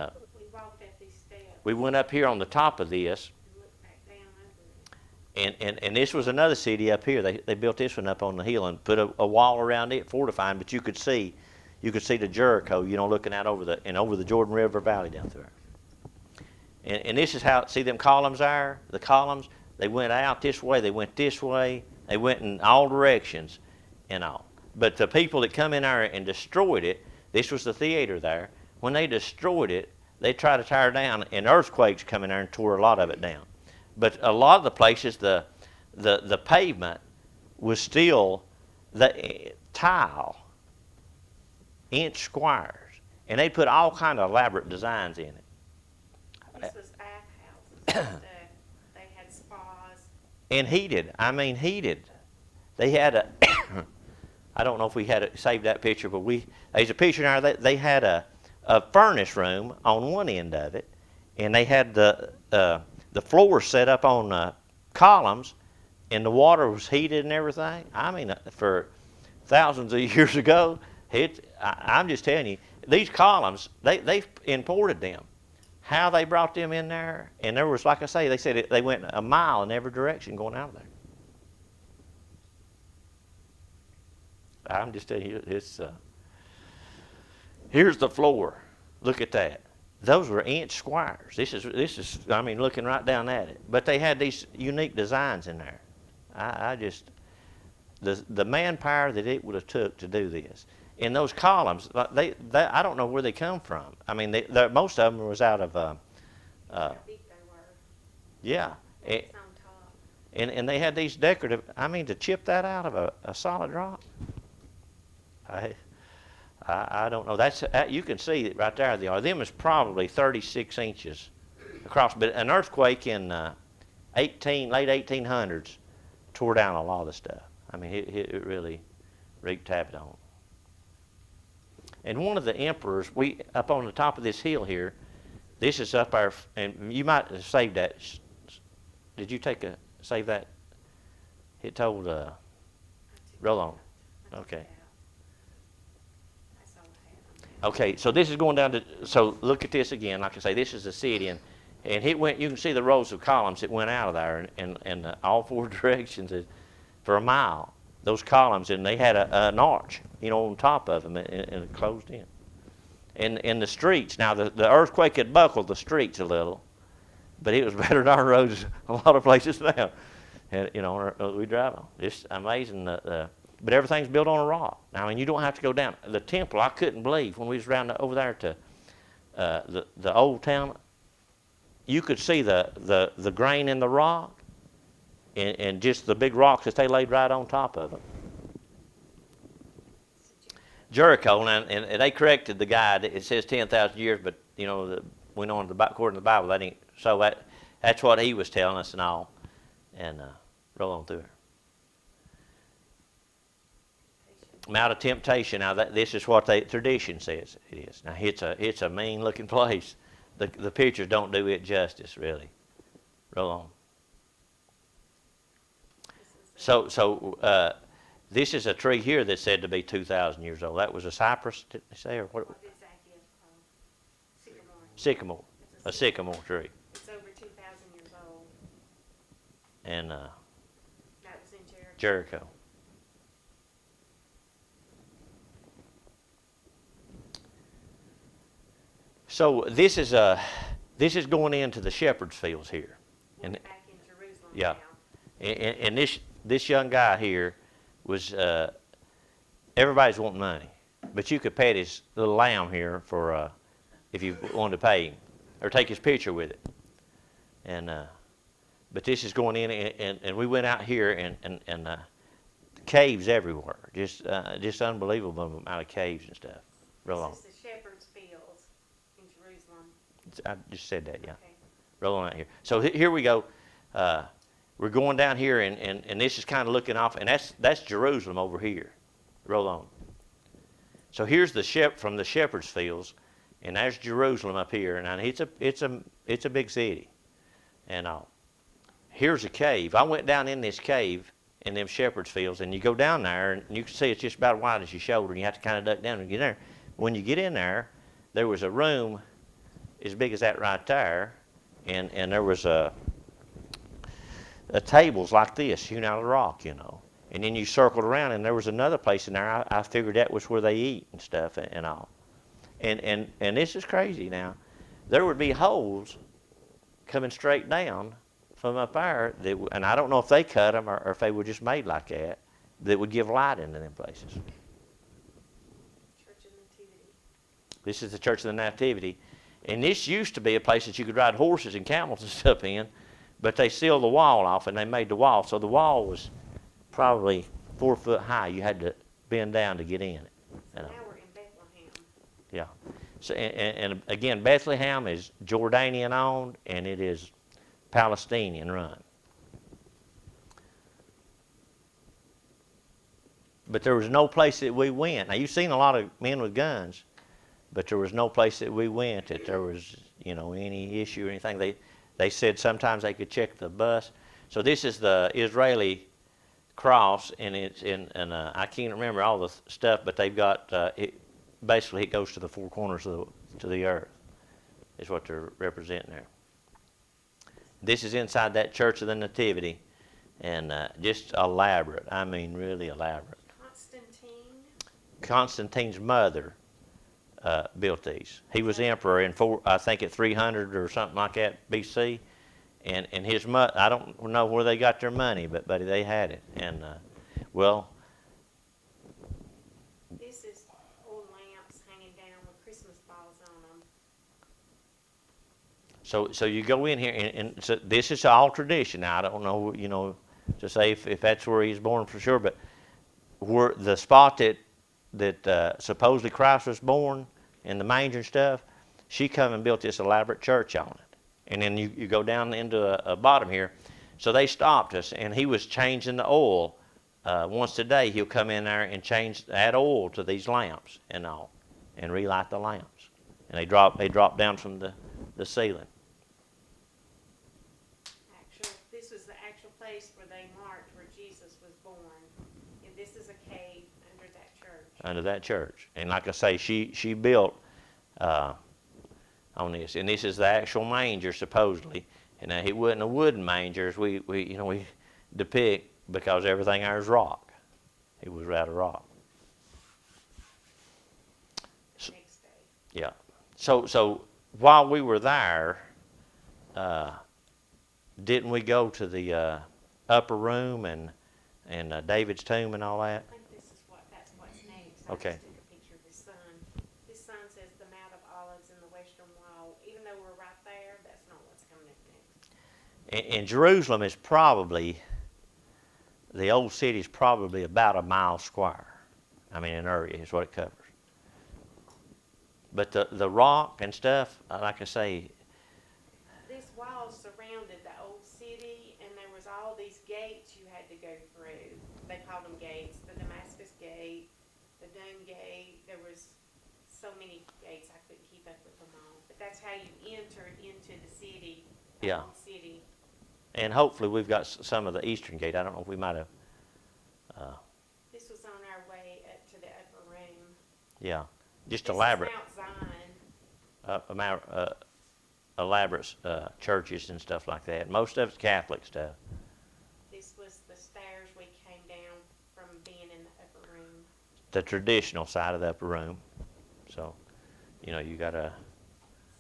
S2: walked up these steps
S1: we went up here on the top of this,
S2: and looked back down over it.
S1: and this was another city up here. They built this one up on the hill and put a wall around it, fortifying. But you could see the Jericho, looking out over the Jordan River Valley down there. And this is how, see them columns are? The columns, they went out this way, they went this way, they went in all directions and all. But the people that come in there and destroyed it, this was the theater there. When they destroyed it, they tried to tear it down, and earthquakes come in there and tore a lot of it down. But a lot of the places, the pavement was still the tile, inch squares, and they put all kind of elaborate designs in it.
S2: This was bathhouses and stuff. They had spas.
S1: And heated. I mean, heated. They had a, I don't know if we had saved that picture, but there's a picture now that they had a furnace room on one end of it, and they had the floor set up on columns, and the water was heated and everything. I mean, for thousands of years ago, I'm just telling you, these columns, they imported them. How they brought them in there, and there was, like I say, they said they went a mile in every direction going out of there. I'm just telling you, here's the floor. Look at that. Those were inch squares. This is. I mean, looking right down at it. But they had these unique designs in there. The manpower that it would have took to do this. In those columns, I don't know where they come from. I mean, most of them was out of.
S2: How big they were.
S1: Yeah.
S2: It's on top.
S1: And they had these decorative. I mean, to chip that out of a solid rock. I don't know. You can see it right there. They are. Them is probably 36 inches across. But an earthquake in late 1800s tore down a lot of the stuff. I mean, it really wreaked havoc on them. And one of the emperors, up on the top of this hill here, this is up our, and you might have saved that. Did you save that? It told, roll on. Okay. Okay, so this is going down to, so look at this again. Like I say, this is the city, and it went, you can see the rows of columns that went out of there in all four directions for a mile. Those columns, and they had an arch, on top of them, and it closed in. And the streets, now the earthquake had buckled the streets a little, but it was better than our roads a lot of places now. And, we drive on. It's amazing. But everything's built on a rock. Now, I mean, you don't have to go down. The temple, I couldn't believe when we was around over there to the old town, you could see the grain in the rock and just the big rocks that they laid right on top of them. Jericho, and they corrected the guy. It says 10,000 years, but, went on according to the Bible, that ain't. So that's what he was telling us and all. And roll on through it. Mount of Temptation. Now, this is what tradition says it is. Now, it's a mean-looking place. The pictures don't do it justice, really. Roll on. So this is a tree here that's said to be 2,000 years old. That was a cypress, did they say, or what?
S2: What exactly is sycamore?
S1: Sycamore. A sycamore tree.
S2: It's over 2,000 years old.
S1: And
S2: That was in Jericho.
S1: Jericho. So this is going into the shepherd's fields here,
S2: We're
S1: and
S2: back in Jerusalem
S1: yeah.
S2: now.
S1: and this young guy here was everybody's wanting money, but you could pet his little lamb here for if you wanted to pay him or take his picture with it, and but this is going in and we went out here and caves everywhere, just unbelievable amount of caves and stuff. Roll on.
S2: This is the shepherd's fields in Jerusalem.
S1: I just said that, yeah.
S2: Okay.
S1: Rolling out here. So here we go. We're going down here, and this is kind of looking off, and that's Jerusalem over here. Roll on. So here's from the shepherd's fields, and there's Jerusalem up here, and it's a big city, and here's a cave. I went down in this cave in them shepherd's fields, and you go down there, and you can see it's just about as wide as your shoulder, and you have to kind of duck down and get in there. When you get in there, there was a room as big as that right there, and there was a tables like this hewn out of the rock, you know. And then you circled around, and there was another place in there. I figured that was where they eat and stuff and all. And this is crazy now. There would be holes coming straight down from up there, and I don't know if they cut them or if they were just made like that would give light into them places.
S2: Church of Nativity.
S1: This is the Church of the Nativity. And this used to be a place that you could ride horses and camels and stuff in, but they sealed the wall off, and they made the wall. So the wall was probably 4 foot high. You had to bend down to get in it.
S2: So now we're in Bethlehem.
S1: Yeah. So, and again, Bethlehem is Jordanian owned, and it is Palestinian run. But there was no place that we went. Now, you've seen a lot of men with guns, but there was no place that we went that there was, you know, any issue or anything. They said sometimes they could check the bus. So this is the Israeli cross, and it's I can't remember all the stuff, but they've got basically it goes to the four corners of the earth is what they're representing there. This is inside that Church of the Nativity, and just elaborate. I mean, really elaborate. Constantine's mother built these. He was emperor in I think at 300 or something like that BC. And his mother, I don't know where they got their money, but they had it. And well,
S2: This is old lamps hanging down with Christmas balls on them.
S1: so you go in here, and so this is all tradition. Now I don't know, you know, to say if that's where he's born for sure, but where the spot that supposedly Christ was born in the manger and stuff, she come and built this elaborate church on it. And then you go down into a bottom here. So they stopped us, and he was changing the oil. Once a day, he'll come in there and add oil to these lamps and all, and relight the lamps. And they drop down from the ceiling.
S2: This was the actual place where they marked where Jesus was born. And this is a cave under that church.
S1: Under that church. And like I say, she built on this, and this is the actual manger supposedly, and it wasn't a wooden manger as we depict, because everything there is rock. It was out of rock.
S2: The next day.
S1: Yeah. So while we were there, didn't we go to the upper room and David's tomb and all that?
S2: I think that's what's next.
S1: Okay.
S2: I just took a picture of his son. His son says the Mount of Olives in the western wall. Even though we're right there, that's not what's coming up next.
S1: And Jerusalem is probably, the old city is probably about a mile square. I mean, an area is what it covers. But the rock and stuff, like I say,
S2: This wall surrounded the old city, and there was all these gates you had to go through. They called them gates, the Damascus Gate, the Dome Gate. There was so many gates, I couldn't keep up with them all. But that's how you entered into the city, the
S1: Yeah.
S2: old city.
S1: and hopefully we've got some of the eastern gate. I don't know if we might have,
S2: This was on our way up to the upper room.
S1: yeah, just
S2: This
S1: elaborate.
S2: is Mount Zion.
S1: Elaborate churches and stuff like that. Most of it's Catholic stuff.
S2: This was the stairs we came down from being in the upper room.
S1: The traditional side of the upper room. So, you know, you got to,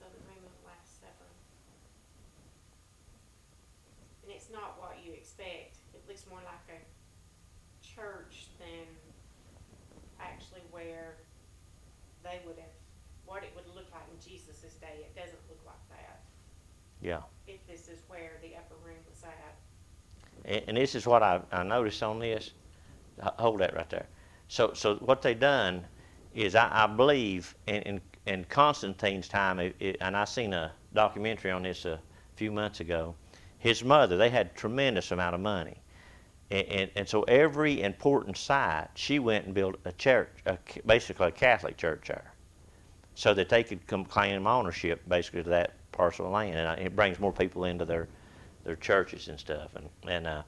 S2: So the room of the Last Supper. And it's not what you expect. It looks more like a church than actually where they would have, what it would look like in Jesus' day. It doesn't look like that.
S1: yeah.
S2: If this is where the upper room was at.
S1: And this is what I noticed on this. Hold that right there. So what they done is I believe in Constantine's time, and I seen a documentary on this a few months ago. His mother, they had tremendous amount of money, and so every important site, she went and built a church, basically a Catholic church there. so that they could claim ownership basically to that parcel of land, and it brings more people into their churches and stuff. And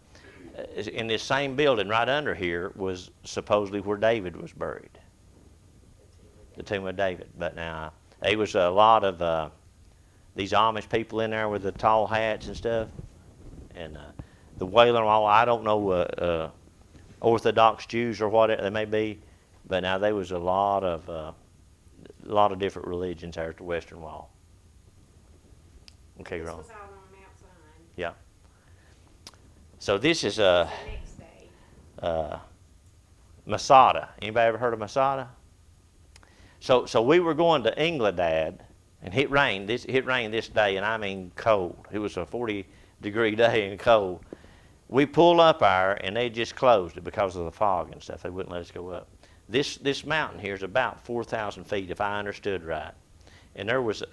S1: in this same building right under here was supposedly where David was buried, the tomb of David. But now there was a lot of these Amish people in there with the tall hats and stuff, and the Wailing Wall. I don't know Orthodox Jews or whatever they may be, but now there was a lot of different religions there at the Western Wall. Okay,
S2: This
S1: Ron.
S2: was all on Mount Zion.
S1: Yeah. So this is
S2: The next day.
S1: Masada. Anybody ever heard of Masada? So we were going to Engladad, and it rained this day, and I mean cold. It was a 40-degree day and cold. We pull up there, and they just closed it because of the fog and stuff. They wouldn't let us go up. This mountain here is about 4,000 feet, if I understood right. And there was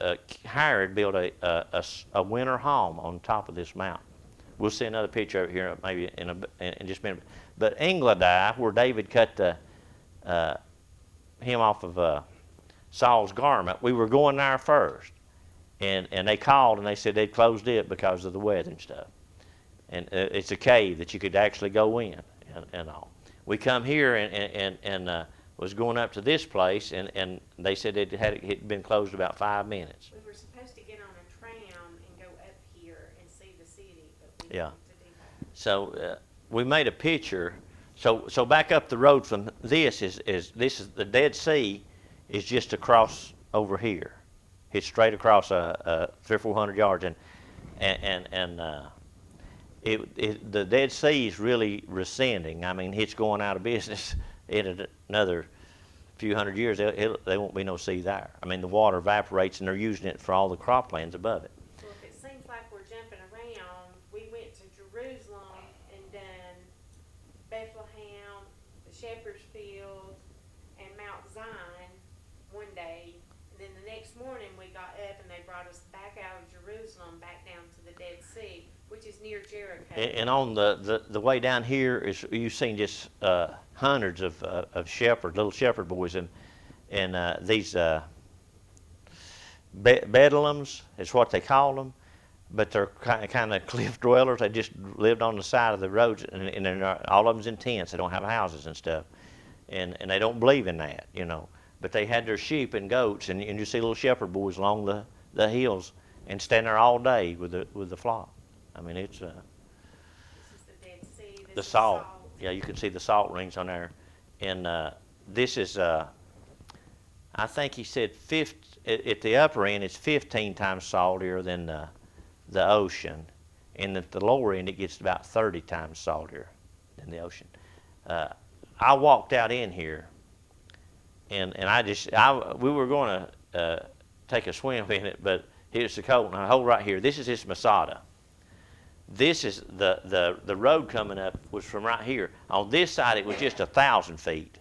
S1: Hired built a winter home on top of this mountain. We'll see another picture of it here maybe in just a minute. But Engladai, where David cut him off of Saul's garment, we were going there first. And they called and they said they'd closed it because of the weather and stuff. And it's a cave that you could actually go in and all. We come here and was going up to this place, and they said it had been closed about 5 minutes.
S2: We were supposed to get on a tram and go up here and see the city, but we
S1: Yeah.
S2: didn't get to do that.
S1: So we made a picture. So back up the road from this is the Dead Sea is just across over here. It's straight across 300 or 400 yards, and the Dead Sea is really receding. I mean, it's going out of business in another few hundred years. There won't be no sea there. I mean, the water evaporates, and they're using it for all the croplands above it.
S2: Well, if it seems like we're jumping around, we went to Jerusalem and done Bethlehem, the Shepherd's Field, and Mount Zion one day. And then the next morning we got up and they brought us back out of Jerusalem back down to the Dead Sea, which is near Jericho.
S1: And on the way down here is you've seen just hundreds of little shepherd boys, and these bedlams is what they call them, but they're kind of cliff dwellers. They just lived on the side of the roads, and all of them's in tents. They don't have houses and stuff, and they don't believe in that, you know. But they had their sheep and goats, and you see little shepherd boys along the hills and stand there all day with the flock. I mean, it's
S2: This is the Dead Sea. This
S1: the
S2: is
S1: salt. Yeah, you can see the salt rings on there. And this is, I think he said at the upper end, it's 15 times saltier than the ocean. And at the lower end, it gets about 30 times saltier than the ocean. I walked out in here, and we were going to take a swim in it, but here's the cold. Now, hold right here. This is this Masada. This is the road coming up was from right here. On this side, it was just 1,000 feet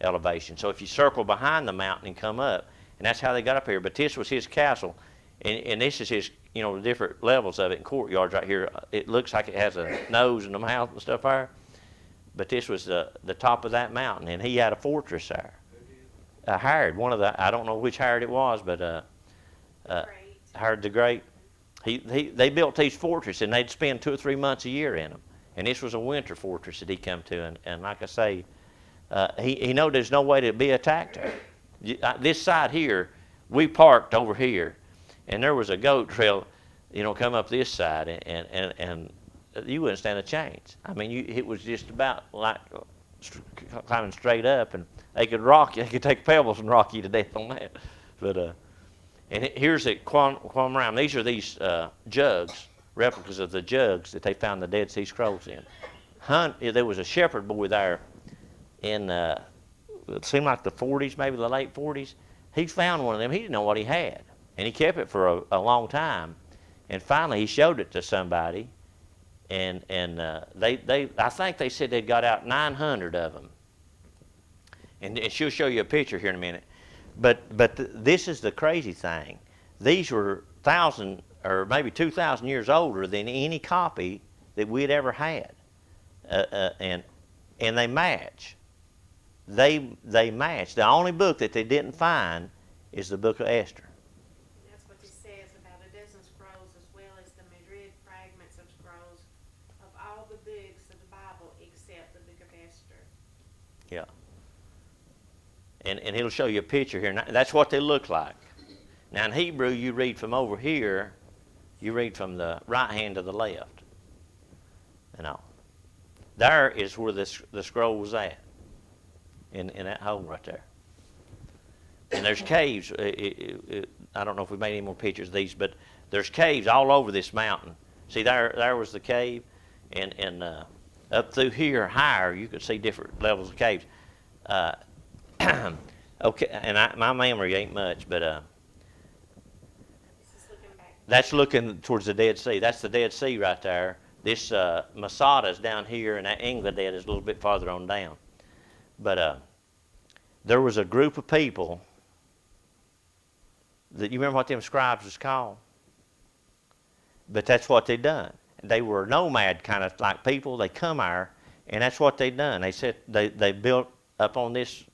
S1: elevation. So if you circle behind the mountain and come up, and that's how they got up here. But this was his castle, and this is his, you know, the different levels of it and courtyards right here. It looks like it has a nose and a mouth and stuff there. But this was the top of that mountain, and he had a fortress there. Hired one of the, I don't know which Hired it was, but
S2: Great.
S1: Hired the Great. They built these fortresses, and they'd spend 2 or 3 months a year in them. And this was a winter fortress that he come to, and like I say, he know there's no way to be attacked there. This side here, we parked over here, and there was a goat trail, you know, come up this side, and you wouldn't stand a chance. I mean, it was just about like climbing straight up, and they could rock you. They could take pebbles and rock you to death on that. But and here's at Qumran. These are these jugs, replicas of the jugs that they found the Dead Sea Scrolls in. There was a shepherd boy there in, it seemed like the 40s, maybe the late 40s. He found one of them. He didn't know what he had. And he kept it for a long time. And finally he showed it to somebody. And I think they said they'd got out 900 of them. And she'll show you a picture here in a minute. But this is the crazy thing. These were 1,000 or maybe 2,000 years older than any copy that we'd ever had, and they match. They match. The only book that they didn't find is the book of Esther.
S2: That's what it says about a dozen scrolls as well as the Madrid fragments of scrolls of all the books of the Bible except the book of Esther.
S1: Yeah. And it'll show you a picture here. Now, that's what they look like. Now in Hebrew, you read from over here, you read from the right hand to the left. And all. There is where the scroll was at. In that hole right there. And there's caves. I don't know if we made any more pictures of these, but there's caves all over this mountain. See, there was the cave, and up through here higher, you could see different levels of caves. Okay, and my memory ain't much, but
S2: This is looking back.
S1: that's looking towards the Dead Sea. That's the Dead Sea right there. This Masada is down here, and that Englanded is a little bit farther on down. But there was a group of people that, you remember what them scribes was called? But that's what they done. They were nomad kind of like people. They come here, and that's what they done. They said they built up on these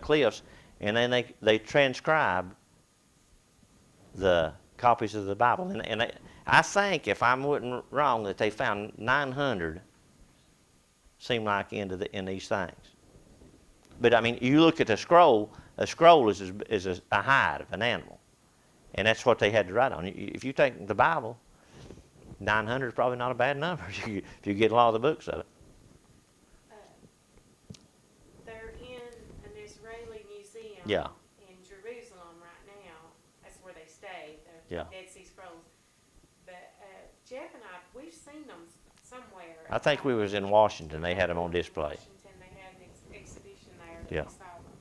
S1: cliffs, and then they transcribed the copies of the Bible. And I think, if I wasn't wrong, that they found 900 seem like in these things. But I mean, you look at a scroll is a hide of an animal. And that's what they had to write on. If you take the Bible, 900 is probably not a bad number if you get a lot of the books of it.
S2: They're in an Israeli museum
S1: Yeah.
S2: in Jerusalem right now. That's where they stay, the
S1: Yeah.
S2: Dead Sea Scrolls. But Jeff and I, we've seen them somewhere.
S1: I think we was in Washington. They had them on display.
S2: Washington, they had an exhibition there that
S1: Yeah.
S2: we saw them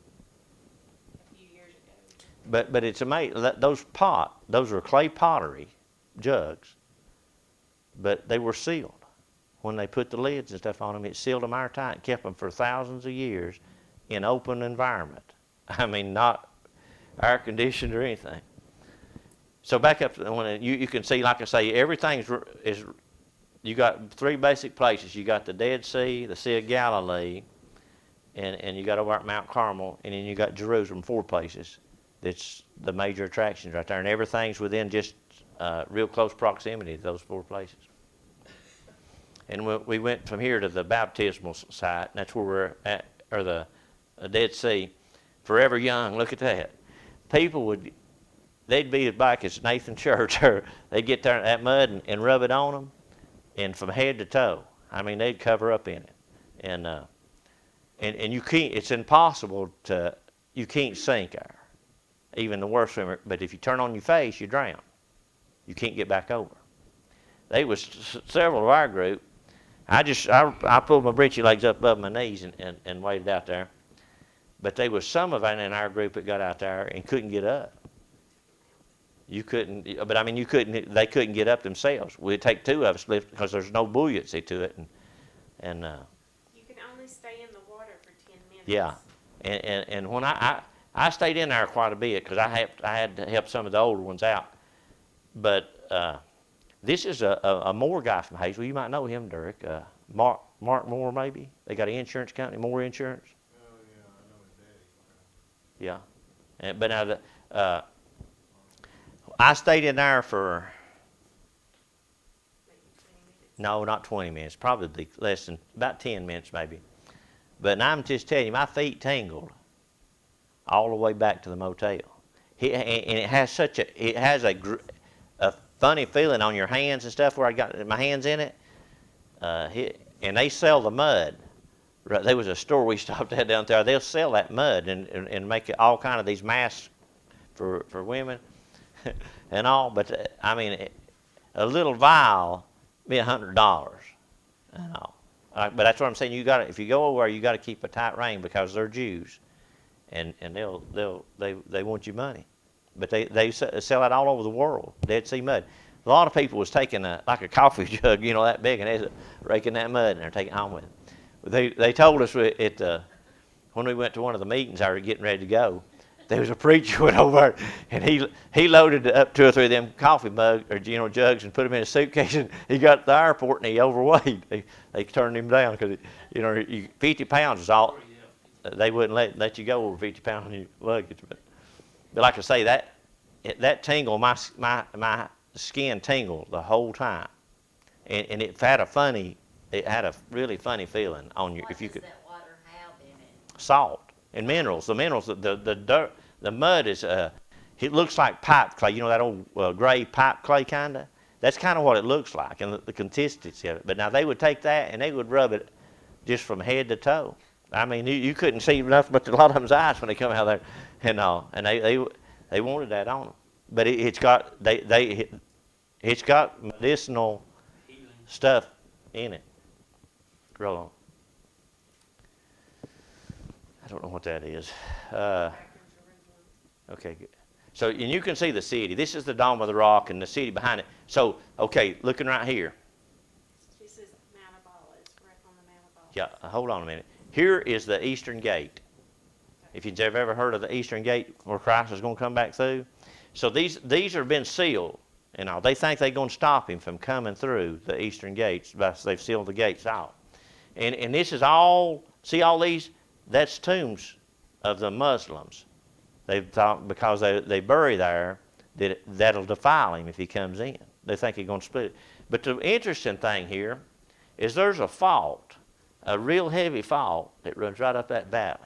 S2: a few years ago.
S1: But it's amazing. Those were clay pottery jugs, but they were sealed. When they put the lids and stuff on them, it sealed them airtight and kept them for thousands of years in open environment. I mean, not air conditioned or anything. So back up to when you can see, like I say, everything is. You got three basic places. You got the Dead Sea, the Sea of Galilee, and you got over at Mount Carmel, and then you got Jerusalem. 4 places. That's the major attractions right there, and everything's within just real close proximity to those 4 places. And we went from here to the baptismal site, and that's where we're at, or the Dead Sea. Forever young, look at that. People they'd be as black as Nathan Church, or they'd get there in that mud and rub it on them, and from head to toe. I mean, they'd cover up in it. And you can't, it's impossible you can't sink there, even the worst swimmer. But if you turn on your face, you drown. You can't get back over. There was several of our group. I pulled my breechy legs up above my knees and waded out there. But there was some of it in our group that got out there and couldn't get up. You couldn't, but I mean, they couldn't get up themselves. We'd take 2 of us lift because there's no buoyancy to it. And
S2: You can only stay in the water for 10 minutes.
S1: yeah. And when I stayed in there quite a bit because I had to help some of the older ones out. But this is a Moore guy from Hazel. You might know him, Derek. Mark Moore, maybe. They got an insurance company, Moore Insurance.
S4: Oh, yeah, I know his daddy.
S1: Yeah. But now I stayed in there for,
S2: Maybe 20 minutes.
S1: no, not 20 minutes, probably less than, about 10 minutes maybe. But I'm just telling you, my feet tingled all the way back to the motel. And it has a funny feeling on your hands and stuff where I got my hands in it. And they sell the mud. There was a store we stopped at down there. They'll sell that mud and make it all kind of these masks for women and all. But I mean, a little vial be $100 and all. But that's what I'm saying. If you go over there, you got to keep a tight rein because they're Jews, and they want your money. But they sell it all over the world. Dead Sea mud. A lot of people was taking like a coffee jug, that big, and they're raking that mud and they're taking it home with them. They told us when we went to one of the meetings, I was getting ready to go. There was a preacher went over and he loaded up 2 or 3 of them coffee mugs or jugs and put them in a suitcase, and he got to the airport and he overweight. They turned him down because 50 pounds is all. They wouldn't let you go over 50 pounds in your luggage. But But like I say, that tingle, my skin tingled the whole time, and it had a really funny feeling on you.
S5: What
S1: If you
S5: does
S1: could,
S5: that water have in it?
S1: salt and minerals. The minerals, the dirt, the mud is it looks like pipe clay. You know that old gray pipe clay kinda. That's kind of what it looks like, and the consistency of it. But now they would take that and they would rub it just from head to toe. I mean, you couldn't see nothing but a lot of them's eyes when they come out there, and they wanted that on them. But it's got it's got medicinal stuff in it. Roll on. I don't know what that is.
S2: Back in Jerusalem.
S1: Okay, good. So, and you can see the city. This is the Dome of the Rock and the city behind it. So, okay, looking right here.
S2: This is Mount of Olives, we're up on the Mount of Olives.
S1: Yeah, hold on a minute. Here is the Eastern Gate. If you've ever heard of the Eastern Gate where Christ is going to come back through. So these have been sealed. And all. They think they're going to stop him from coming through the Eastern Gates. They've sealed the gates out. And this is all, see all these? That's tombs of the Muslims. They've thought because they bury there that that'll defile him if he comes in. They think he's going to split it. But the interesting thing here is there's a fault, a real heavy fault that runs right up that valley.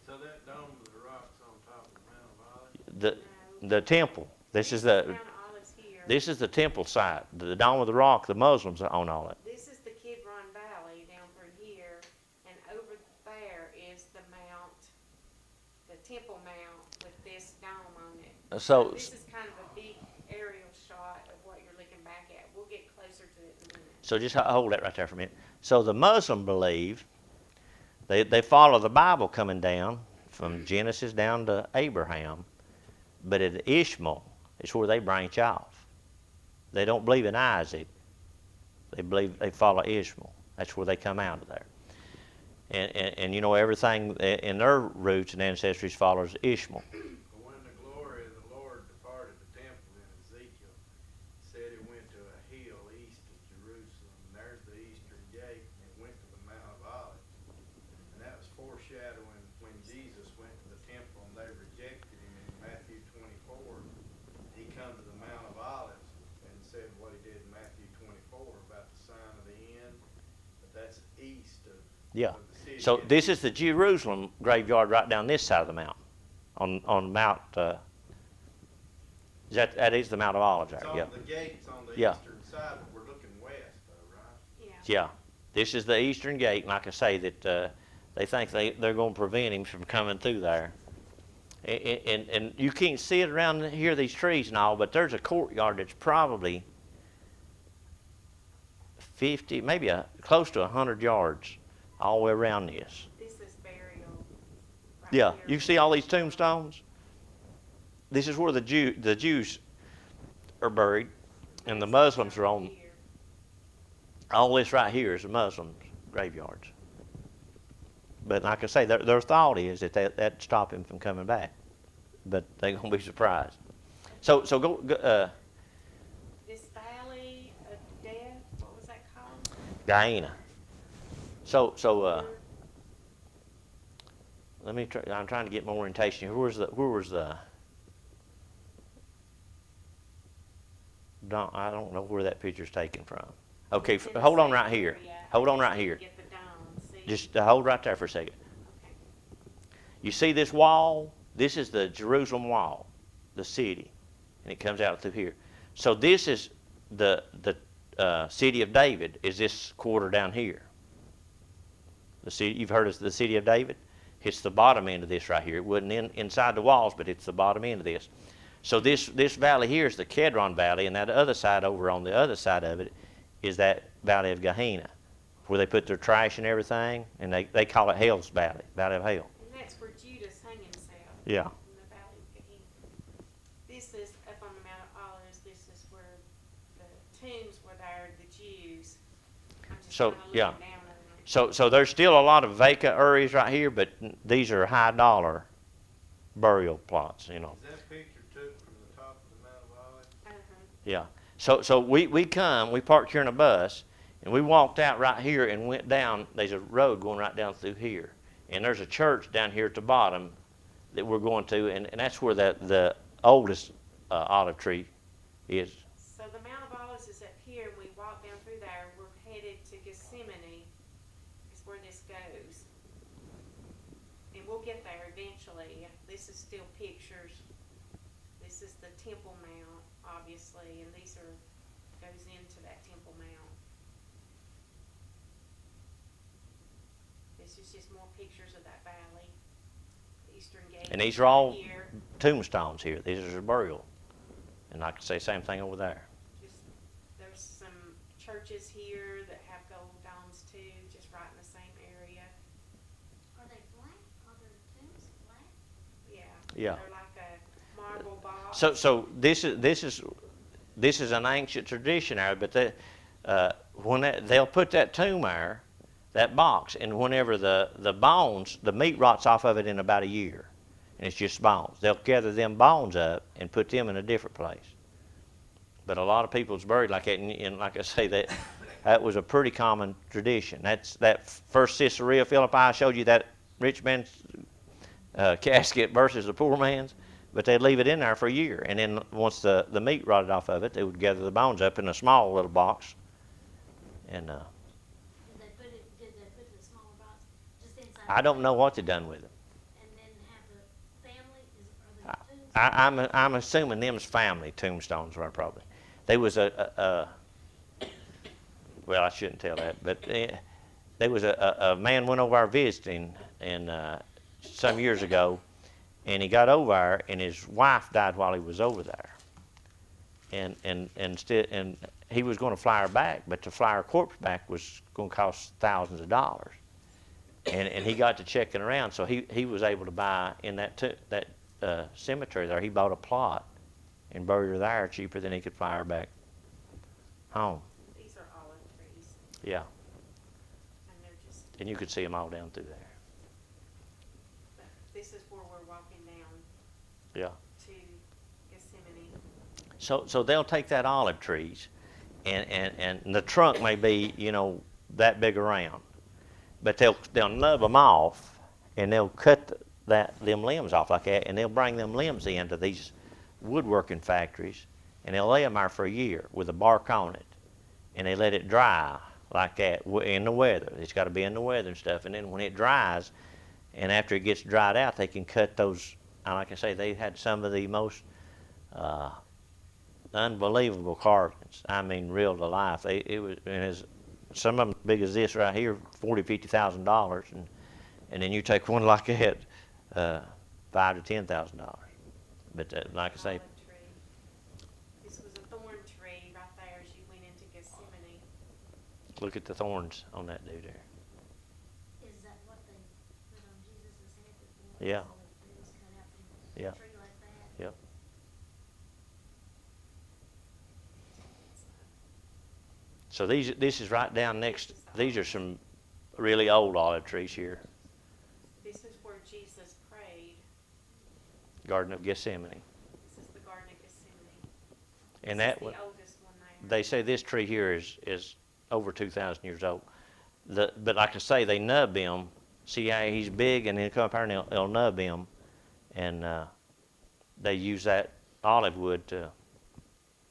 S4: So that dome of the rock's on top of Mount of Olives?
S1: The temple. This is the
S2: Mount of Olives here.
S1: this is the temple site. The Dome of the Rock. The Muslims own all it.
S2: This is the Kidron Valley down through here, and over there is the mount, the Temple Mount with this dome on it.
S1: So
S2: This is kind of a big aerial shot of what you're looking back at. We'll get closer to it in a minute.
S1: So just hold that right there for a minute. So the Muslim believe, they follow the Bible coming down from Genesis down to Abraham, but at Ishmael is where they branch off. They don't believe in Isaac. They follow Ishmael. That's where they come out of there. And you know everything in their roots and ancestries follows Ishmael.
S4: When the glory of the Lord departed the temple in Ezekiel, it said it went to a hill east of Jerusalem, and there's the eastern gate, and it went to the Mount of Olives. And that was foreshadowing when Jesus went to the temple and they rejected him in Matthew 24. He come to the Mount of Olives and said what he did in Matthew 24 about the sign of the end, but that's east of,
S1: Yeah.
S4: of the city.
S1: So this is the Jerusalem graveyard right down this side of the mountain, on Mount. That is the Mount of Olives there.
S4: It's on
S1: Yeah.
S4: the gates on the
S1: Yeah.
S4: eastern side, but we're looking west though, right?
S2: Yeah.
S1: Yeah, this is the eastern gate, and like I say, that they think they're going to prevent him from coming through there. And you can't see it around here, these trees and all, but there's a courtyard that's probably 50, maybe close to 100 yards all the way around this.
S2: This is burial. Right
S1: Yeah,
S2: here.
S1: you see all these tombstones? This is where the Jews are buried, and the Muslims are on.
S2: Here.
S1: All this right here is the Muslims' graveyards. But like I say, their thought is that that'd stop him from coming back. But they're going to be surprised. So go
S2: This Valley of Death, what was that called?
S1: Gehenna. So let me try. I'm trying to get more orientation here. Where was the? I don't know where that picture's taken from. Okay,
S2: It's in the
S1: hold on
S2: same
S1: right here.
S2: area.
S1: Hold on right here.
S2: Get the dome, see?
S1: Just hold right there for a second.
S2: Okay.
S1: You see this wall? This is the Jerusalem wall, the city, and it comes out through here. So this is the city of David. Is this quarter down here? The city you've heard of the city of David? It's the bottom end of this right here. It wasn't inside the walls, but it's the bottom end of this. So this valley here is the Kidron Valley, and that other side over on the other side of it is that Valley of Gehenna, where they put their trash and everything, and they call it Hell's Valley, Valley of Hell.
S2: And that's where Judas hung himself.
S1: Yeah.
S2: In the Valley of Gehenna. This is up on the Mount of Olives. This is where the tombs were there, the Jews. I'm just
S1: So,
S2: kinda looking
S1: yeah.
S2: down on it.
S1: So there's still a lot of vacant areas right here, but these are high dollar burial plots, you know.
S4: Is that picture took from the top of the Mount of Olives?
S1: Yeah. So we parked here in a bus, and we walked out right here and went down. There's a road going right down through here, And there's a church down here at the bottom that we're going to, and that's where the oldest olive tree is.
S2: So the Mount of Olives is up here, and we walk down through there. We're headed to Gethsemane, is where this goes. And we'll get there eventually. This is still pictures. This is the Temple Mount, obviously, and these are, goes into that Temple Mount. This is just more pictures of that valley. The Eastern Gate.
S1: And these
S2: is
S1: are all
S2: right here.
S1: tombstones here. These are burial. And I could say same thing over there.
S2: Just, there's some churches here that have gold domes too, just right in the same area.
S5: Are they blank? Are their tombs blank?
S2: Yeah.
S1: Yeah.
S2: They're like a marble box.
S1: So this is an ancient tradition there, but they'll put that tomb there, that box, and whenever the bones, the meat rots off of it in about a year, and it's just bones. They'll gather them bones up and put them in a different place. But a lot of people's buried like that, and like I say, that was a pretty common tradition. That's that first Caesarea Philippi I showed you, that rich man's casket versus the poor man's. But they'd leave it in there for a year, and then once the meat rotted off of it, they would gather the bones up in a small little box. And
S5: Did they put the smaller box just inside?
S1: I don't know what they done with it.
S5: And then have the family, are they tombs?
S1: I'm assuming them's family tombstones are probably. There was well, I shouldn't tell that, but there was a man went over there visiting, and some years ago, and he got over there, and his wife died while he was over there. And he was going to fly her back, but to fly her corpse back was going to cost thousands of dollars. And he got to checking around, so he was able to buy in that cemetery there. He bought a plot and buried her there cheaper than he could fly her back home.
S2: These are olive trees,
S1: Yeah,
S2: and they're just,
S1: and you could see them all down through there.
S2: but this is where we're walking down
S1: Yeah.
S2: to Gethsemane.
S1: So they'll take that olive trees, and the trunk may be, that big around, but they'll nub them off, and they'll cut them limbs off like that, and they'll bring them limbs into these woodworking factories, and they'll lay them there for a year with the bark on it, and they let it dry like that in the weather. It's got to be in the weather and stuff, and then when it dries, and after it gets dried out, they can cut those. Like I say, they had some of the most unbelievable carvings. I mean, real to life. It was some of them big as this right here, $40,000-$50,000, and then you take one like that, $5,000 to $10,000. But like I say,
S2: Olive tree. This was a thorn tree right there as you went into Gethsemane.
S1: look at the thorns on that dude there.
S5: Is that what they put on Jesus' head before?
S1: Yeah.
S5: So it was cut out from
S1: Yeah.
S5: a tree like that?
S1: Yep. So this is right down next. These are some really old olive trees here.
S2: This is where Jesus prayed.
S1: Garden of Gethsemane.
S2: This is the Garden of Gethsemane.
S1: And
S2: This
S1: that
S2: is
S1: one,
S2: the oldest one there.
S1: they say this tree here is over 2,000 years old. But like I say, they nub him. See how he's big, and then come up here and they'll nub him, and they use that olive wood to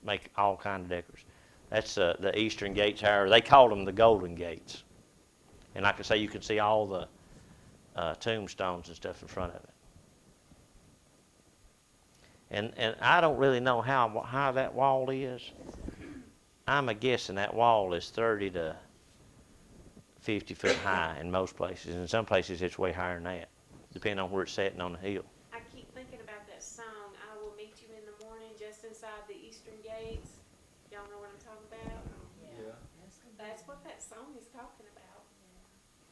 S1: make all kind of decors. That's the Eastern Gates. However, they called them the Golden Gates. And like I say, you can see all the tombstones and stuff in front of it. And I don't really know how that wall is. I'm a guessing that wall is 30 to 50 foot high in most places. In some places, it's way higher than that, depending on where it's sitting on the hill.
S2: I keep thinking about that song, I will meet you in the morning just inside the eastern gates. Y'all know what I'm talking about?
S3: Yeah.
S2: That's what that song is talking about.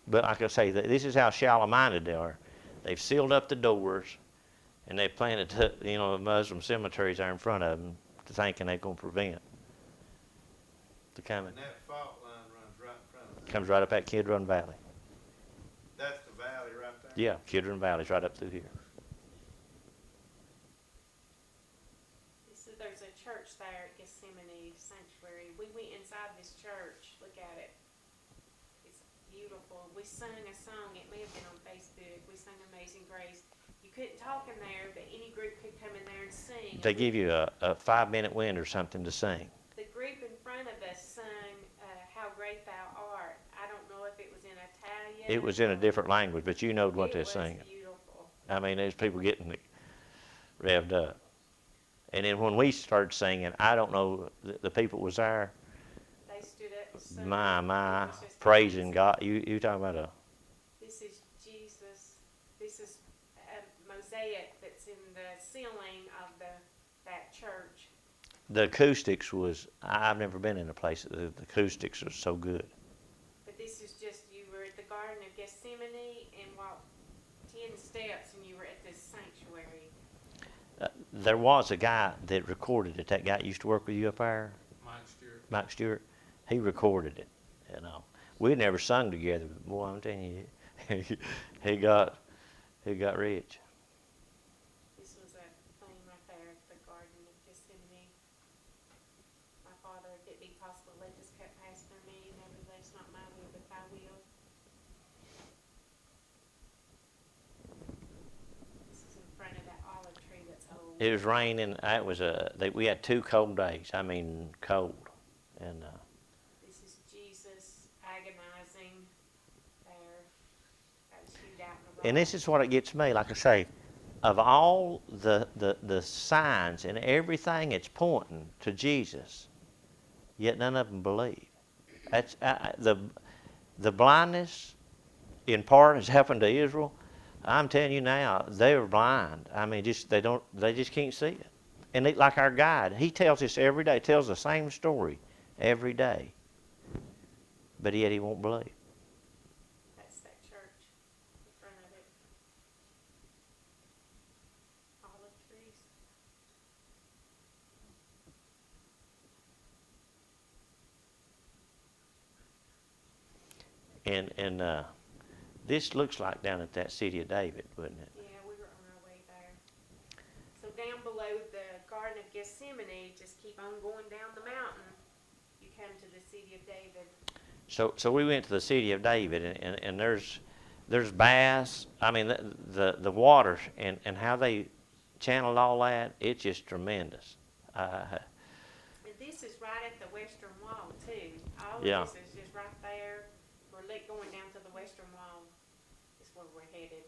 S1: But like I say, this is how shallow-minded they are. They've sealed up the doors, and they've planted, Muslim cemeteries there in front of them, thinking they're going to prevent the coming.
S4: And that fault line runs right in front of us.
S1: Comes right up that Kidron Valley.
S4: That's the valley right there?
S1: Yeah, Kidron Valley's right up through here.
S2: There's a church there at Gethsemane Sanctuary. We went inside this church. Look at it. It's beautiful. We sung a song, it may have been on Facebook, we sung Amazing Grace. You couldn't talk in there, but any group could come in there and sing.
S1: They give you a 5-minute wind or something to sing.
S2: The group in front of us sung How Great Thou Art. I don't know if it was in Italian.
S1: It was in a different language, but you know what they're singing.
S2: It was beautiful.
S1: I mean, there's people getting revved up. And then when we started singing, I don't know, the people was there,
S2: They stood up and sung.
S1: my,
S2: It was just
S1: praising
S2: amazing.
S1: God. You talking about
S2: This is Jesus. This is a mosaic that's in the ceiling of that church.
S1: the acoustics was, I've never been in a place that the acoustics are so good.
S2: But this is just, you were at the Garden of Gethsemane and walked 10 steps and you were at this sanctuary.
S1: There was a guy that recorded it. That guy that used to work with you up there,
S3: Mike Stewart.
S1: Mike Stewart. He recorded it. You know, we'd never sung together, but boy, I'm telling you, he got rich.
S2: This was a thing right there at the Garden of Gethsemane. My Father, if it be possible, let this cup pass from me. Nevertheless, not my will, but thy will. This is in front of that olive tree that's old.
S1: It was raining. It was we had 2 cold days. I mean, cold, and
S2: This is Jesus agonizing there. Got his feet out in the
S1: and
S2: rock.
S1: this is what it gets me. Like I say, of all the signs and everything, it's pointing to Jesus. Yet none of them believe. That's the blindness, in part, has happened to Israel. I'm telling you now, they are blind. I mean, they just can't see it. And like our guide, he tells us every day, tells the same story every day. But yet he won't believe.
S2: That's that church in front of it. Olive trees.
S1: And this looks like down at that City of David, wouldn't it?
S2: Yeah, we were on our way there. So down below the Garden of Gethsemane, just keep on going down the mountain, you come to the City of David.
S1: So we went to the City of David, and there's baths. I mean, the water and how they channeled all that, it's just tremendous.
S2: And this is right at the western wall too. All of
S1: Yeah.
S2: this is just right there. We're going down to the western wall is where we're headed.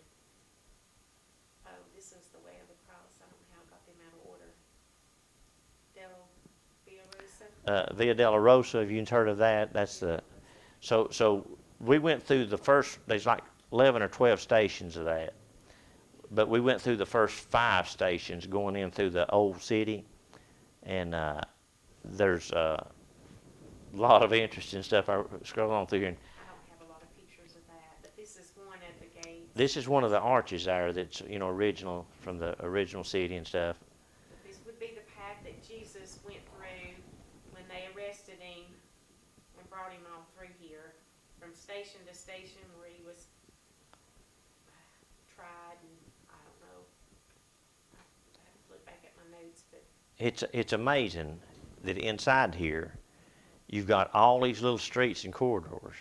S2: Oh, this is the way of the cross. I don't know how I got them out of order. Via Rusa.
S1: Via Dolorosa, have you heard of that? That's the so we went through the first. There's like 11 or 12 stations of that, but we went through the first 5 stations going in through the old city, and there's a lot of interesting stuff. I scroll on through here, and
S2: I don't have a lot of pictures of that, but this is one at the gate.
S1: this is one of the arches there that's original from the original city and stuff.
S2: This would be the path that Jesus went through when they arrested him and brought him all through here, from station to station where he was tried, and I don't know. I have to look back at my notes, but
S1: It's amazing that inside here, you've got all these little streets and corridors,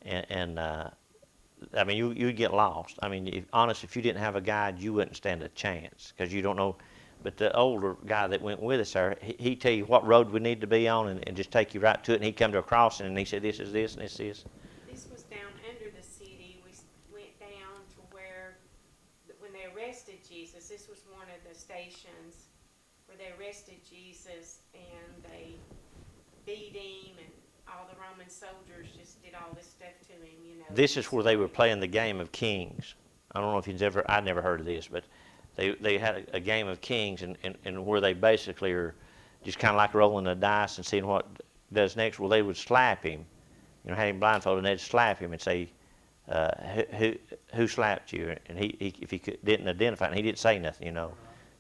S1: and I mean, you'd get lost. I mean, if you didn't have a guide, you wouldn't stand a chance because you don't know. But the older guy that went with us there, he'd tell you what road we need to be on and just take you right to it. And he'd come to a crossing and he said, this is this and this is this.
S2: this was down under the city. We went down to where, when they arrested Jesus, this was one of the stations where they arrested Jesus and they beat him, and all the Roman soldiers just did all this stuff to him,
S1: This is where they were playing the game of kings. I don't know if I'd never heard of this, but they had a game of kings and where they basically are just kind of like rolling the dice and seeing what does next. Well, they would slap him, had him blindfolded, and they'd slap him and say, who slapped you? And if he didn't identify, and he didn't say nothing,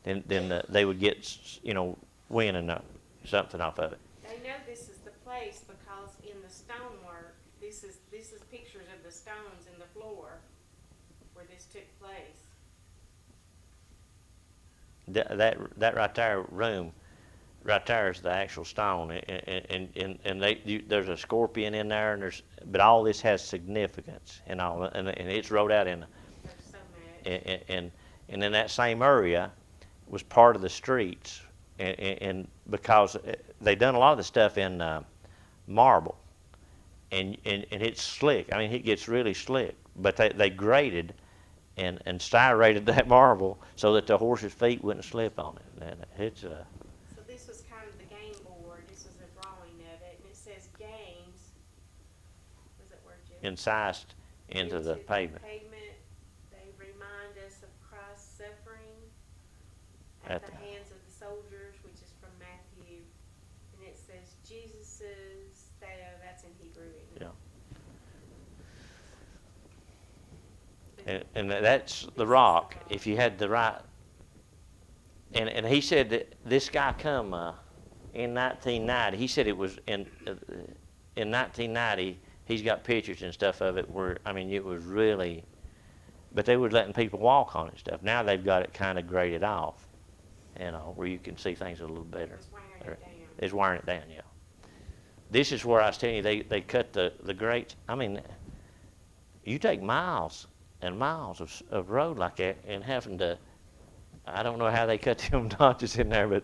S1: then they would get, winning something off of it.
S2: They know this is the place because in the stonework, this is pictures of the stones in the floor where this took place.
S1: That right there room, right there is the actual stone, and there's a scorpion in there, but all this has significance, and it's wrote out in,
S2: There's so much.
S1: and in that same area was part of the streets, and because they done a lot of the stuff in marble, and it's slick. I mean, it gets really slick, but they graded and styrated that marble so that the horse's feet wouldn't slip on it. And it's
S2: So this was kind of the game board. This was a drawing of it, and it says games. Was it word, Jim?
S1: incised into the pavement.
S2: They remind us of Christ's suffering at
S1: At
S2: the
S1: the-
S2: hands of the soldiers, which is from Matthew. And it says Jesus's, that's in Hebrew. Isn't it?
S1: Yeah.
S2: But
S1: And that's the rock. If you had the right, and he said that this guy come in 1990. He said it was in 1990. He's got pictures and stuff of it where, I mean, it was really, but they were letting people walk on it and stuff. Now they've got it kind of graded off, where you can see things a little better.
S2: It was wearing it down.
S1: It's wearing it down, yeah. This is where I was telling you they cut the grates. I mean, you take miles and miles of road like that and having to, I don't know how they cut them notches in there, but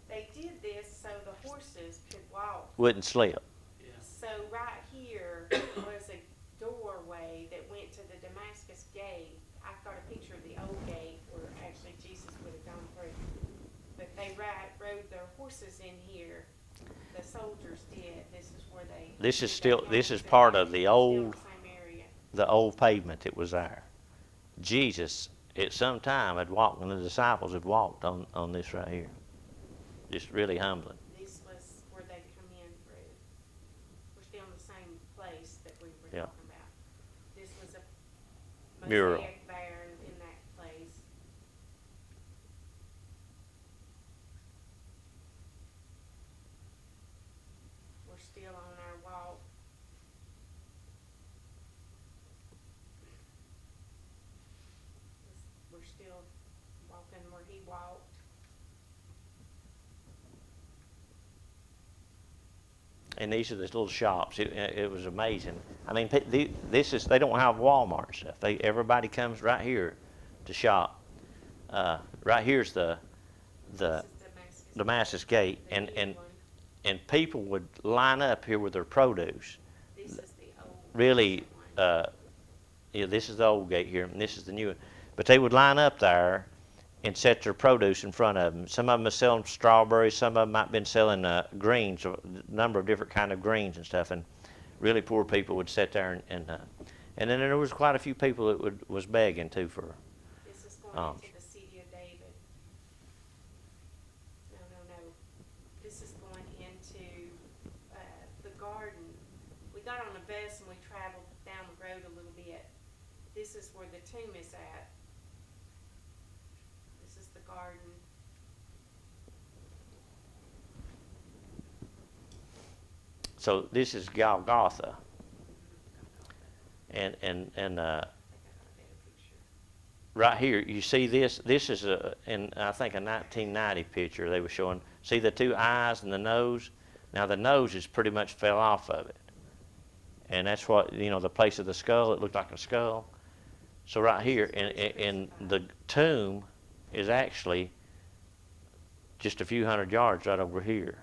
S2: They did this so the horses could walk.
S1: wouldn't slip.
S2: So right here was a doorway that went to the Damascus gate. I've got a picture of the old gate where actually Jesus would have gone through. But they rode their horses in here. The soldiers did. This is where they.
S1: This is
S2: did
S1: still,
S2: their
S1: this is
S2: games.
S1: part of the
S2: Still
S1: old,
S2: the same area.
S1: the old pavement that was there. Jesus, at some time, had walked, and the disciples had walked on this right here. Just really humbling.
S2: This was where they come in through. We're still in the same place that we were
S1: Yeah.
S2: talking about. This was a
S1: Mural.
S2: mosaic there in that place. We're still on our walk. We're still walking where he walked.
S1: And these are the little shops. It was amazing. I mean, they don't have Walmart stuff. Everybody comes right here to shop. Right here's the
S2: This is
S1: Damascus Gate,
S2: the
S1: and
S2: new one.
S1: people would line up here with their produce.
S2: This is the old.
S1: Really,
S2: one.
S1: this is the old gate here, and this is the new one. But they would line up there and set their produce in front of them. Some of them are selling strawberries. Some of them might have been selling greens, a number of different kind of greens and stuff. And really poor people would sit there and then there was quite a few people that was begging too for.
S2: This is going into the city of David. No. This is going into the garden. We got on the bus and we traveled down the road a little bit. This is where the tomb is at. This is the garden.
S1: So this is Golgotha, and
S2: I think I got a better picture.
S1: right here, you see this? This is in I think a 1990 picture they were showing. See the two eyes and the nose? Now the nose is pretty much fell off of it, and that's what the place of the skull. It looked like a skull. So right here, in the tomb is actually just a few hundred yards right over here.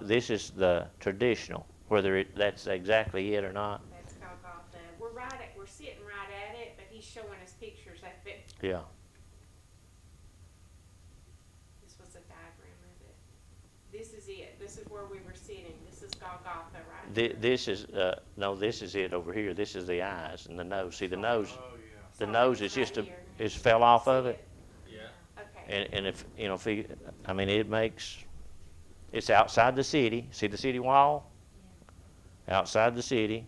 S1: This is the traditional, whether that's exactly it or not.
S2: That's Golgotha. We're sitting right at it, but he's showing us pictures of it.
S1: Yeah.
S2: This was a diagram of it. This is it. This is where we were sitting. This is Golgotha right here.
S1: This is no. This is it over here. This is the eyes and the nose. See the nose.
S4: Oh, yeah.
S1: The
S2: Sorry,
S1: nose
S2: it's
S1: is just
S2: right here.
S1: is fell off of
S2: See
S1: it.
S4: Yeah.
S2: Okay.
S1: And if it makes, it's outside the city. See the city wall? Outside the city,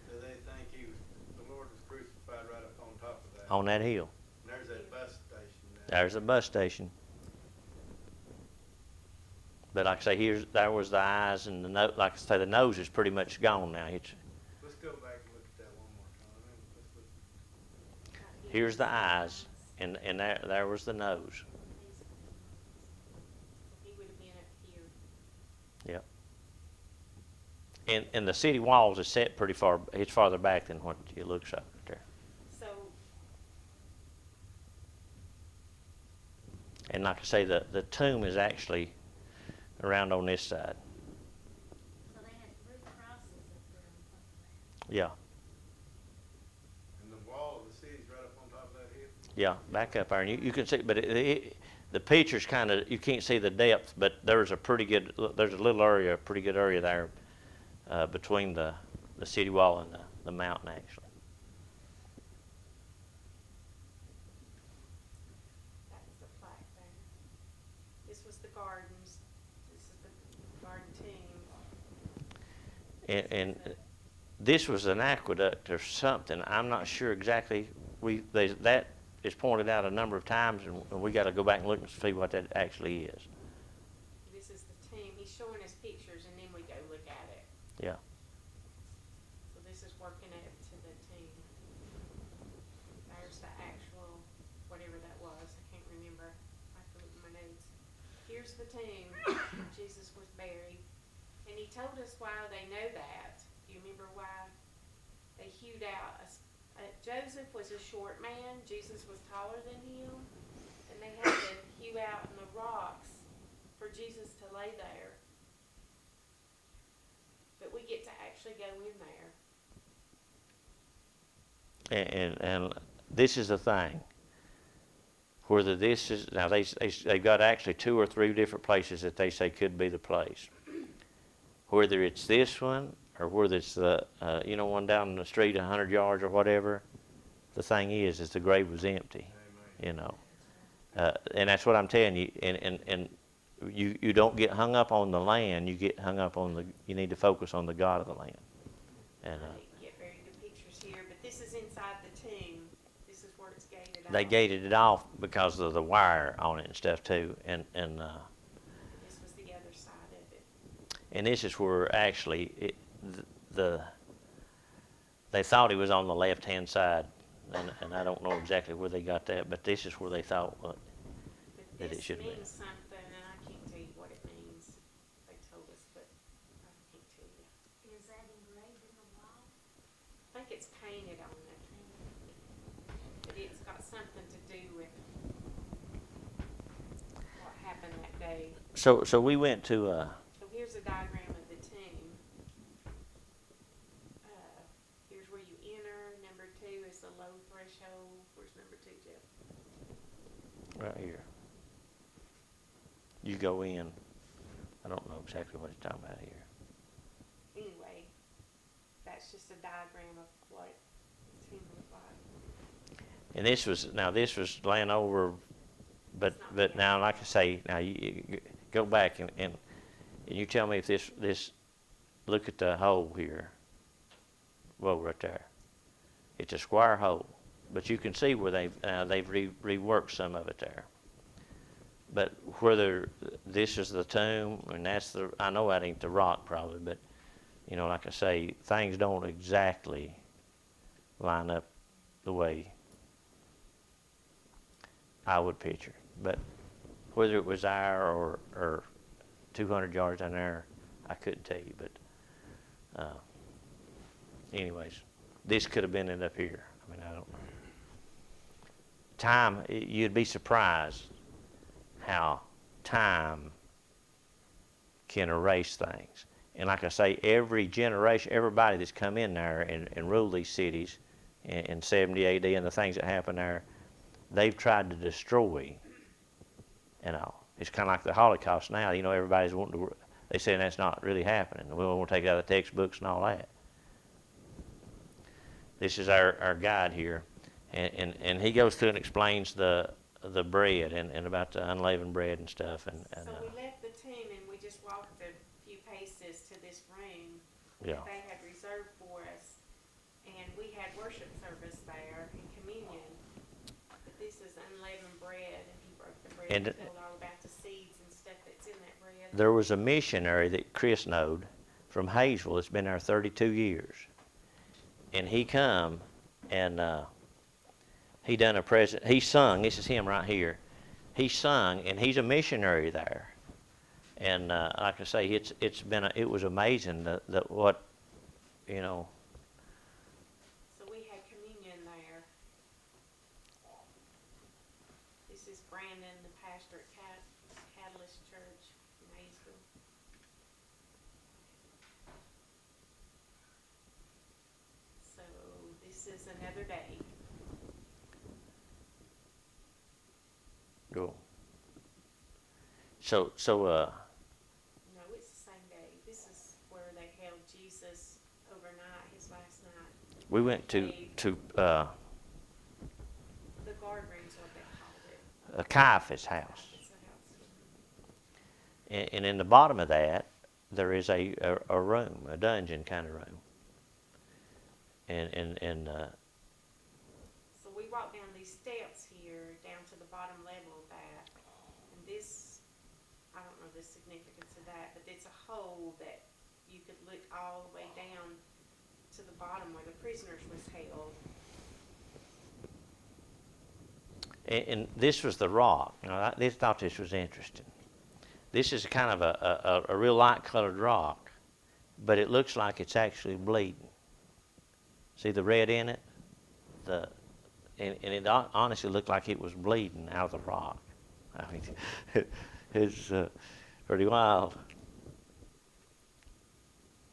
S4: So they think the Lord was crucified right up on top of that.
S1: on that hill.
S4: And there's that bus station there.
S1: There's a bus station. But like I say, there was the eyes and the nose. Like I say, the nose is pretty much gone now.
S4: Let's go back and look at that one more time. Let's look.
S1: Here's the eyes, and there was the nose. Yep. And the city walls is set pretty far, it's farther back than what it looks like there.
S2: So,
S1: And like I say, the tomb is actually around on this side.
S5: So they had 3 crosses up there on top of that.
S1: Yeah,
S4: And the wall of the city's right up on top of that hill.
S1: yeah, back up there. And you can see, but the picture's kind of, you can't see the depth, but there's a pretty good, there's a little area, a pretty good area there between the city wall and the mountain, actually.
S2: that's the plaque there. This was the gardens, this is the garden tomb.
S1: And this was an aqueduct or something. I'm not sure exactly. That is pointed out a number of times, and we got to go back and look and see what that actually is.
S2: This is the tomb, he's showing us pictures and then we go look at it.
S1: Yeah.
S2: So this is working up to the tomb. There's the actual, whatever that was, I can't remember, I have to look at my notes. Here's the tomb, Jesus was buried, and he told us why they know that. Do you remember why? They hewed out, Joseph was a short man, Jesus was taller than him, and they had to hew out in the rocks for Jesus to lay there. But we get to actually go in there.
S1: And this is the thing. Whether this is, now they've got actually 2 or 3 different places that they say could be the place. Whether it's this one or whether it's the, one down the street 100 yards or whatever, the thing is the grave was empty,
S4: Amen.
S1: And that's what I'm telling you. And you don't get hung up on the land. You get hung up on you need to focus on the God of the land. And
S2: I didn't get very good pictures here, but this is inside the tomb. This is where it's gated off.
S1: they gated it off because of the wire on it and stuff too. And
S2: This was the other side of it.
S1: and this is where actually they thought he was on the left-hand side. And I don't know exactly where they got that, but this is where they thought
S2: But
S1: that it
S2: this
S1: should be.
S2: means something, and I can't tell you what it means. They told us, but I can't tell you.
S5: Is that engraved in the wall?
S2: I think it's painted on it, but it's got something to do with what happened that day.
S1: So we went to
S2: So here's a diagram of the tomb. Here's where you enter. Number 2 is the low threshold. Where's number 2, Jeff?
S1: right here. You go in. I don't know exactly what he's talking about here.
S2: Anyway, that's just a diagram of what the tomb looked like.
S1: And this was laying over, but now, like I say, now you go back and you tell me if this look at the hole here. Whoa, right there. It's a square hole, but you can see where they've reworked some of it there. But whether this is the tomb and I know that ain't the rock probably, but like I say, things don't exactly line up the way I would picture. But whether it was there or 200 yards in there, I couldn't tell you. But anyways, this could have been it up here. I mean, I don't know. Time, you'd be surprised how time can erase things. And like I say, every generation, everybody that's come in there and ruled these cities in 70 AD and the things that happened there, they've tried to destroy. It's kind of like the Holocaust now. Everybody's wanting to. They say that's not really happening. We want to take it out of the textbooks and all that. This is our guide here, and he goes through and explains the bread and about the unleavened bread and stuff. And
S2: So we left the tomb and we just walked a few paces to this room
S1: yeah.
S2: that they had reserved for us, and we had worship service there and communion. But this is unleavened bread, and he broke the bread
S1: And
S2: and told all about the seeds and stuff that's in that bread.
S1: There was a missionary that Chris knowed from Hayesville that's been there 32 years. And he come and he done a he sung, this is him right here. He sung, and he's a missionary there. And like I say, it was amazing that what, you know.
S2: So we had communion there. This is Brandon, the pastor at Catalyst Church in Maysville. So this is another day.
S1: Cool. So
S2: No, it's the same day. This is where they held Jesus overnight, his last night.
S1: we went to
S2: The guard room's what they called it.
S1: Caiaphas' house,
S2: It's a house.
S1: and in the bottom of that there is a room, a dungeon kind of room, and
S2: So we walked down these steps here, down to the bottom level of that. And this, I don't know the significance of that, but it's a hole that you could look all the way down to the bottom where the prisoners was held.
S1: and this was the rock. You know, I thought this was interesting. This is kind of a real light-colored rock, but it looks like it's actually bleeding. See the red in it? And it honestly looked like it was bleeding out of the rock. I mean, it's pretty wild.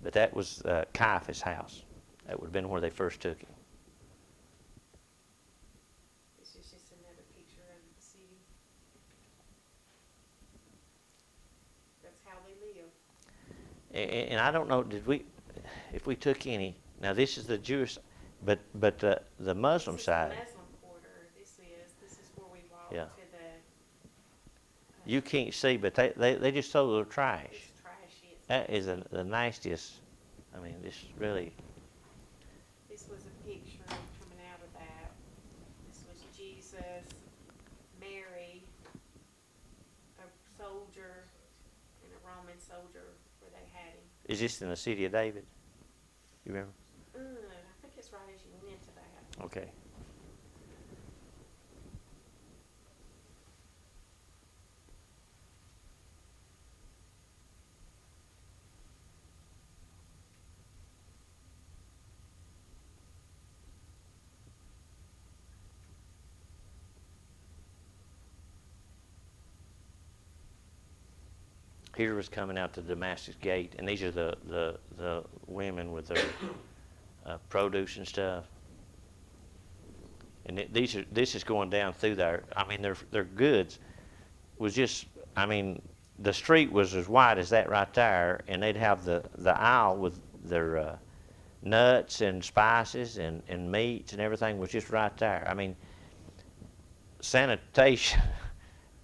S1: But that was Caiaphas' house. That would have been where they first took him.
S2: This is just another picture of the city. That's how they live.
S1: And I don't know, if we took any. Now this is the Jewish, but the Muslim side.
S2: This is the Muslim quarter. This is where we walked
S1: Yeah.
S2: to the.
S1: You can't see, but they just throw their trash.
S2: It's trashy. It's
S1: That is the nastiest. I mean, this really.
S2: This was a picture coming out of that. This was Jesus, Mary, a soldier, and a Roman soldier where they had him.
S1: Is this in the city of David? You remember?
S2: I think it's right as you went into that.
S1: Okay. Peter was coming out the Damascus gate, and these are the women with their produce and stuff. And this is going down through there. I mean, their goods was just. I mean, the street was as wide as that right there, and they'd have the aisle with their nuts and spices and meats and everything was just right there. I mean, sanitation,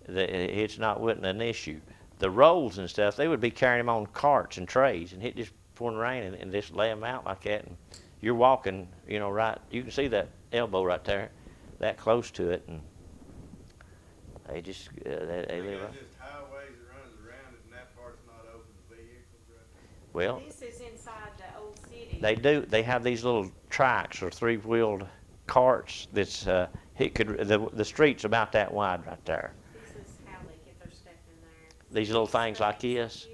S1: wasn't an issue. The rolls and stuff, they would be carrying them on carts and trays, and it just pouring rain and just lay them out like that. And you're walking, you know, right. You can see that elbow right there, that close to it, and they just they live.
S4: got just highways that runs around it, and that part's not open to vehicles right there.
S1: Well,
S2: This is inside the old city.
S1: they do. They have these little tracks or three-wheeled carts. That's the street's about that wide right there.
S2: This is how they get their stuff in there.
S1: These little things like this,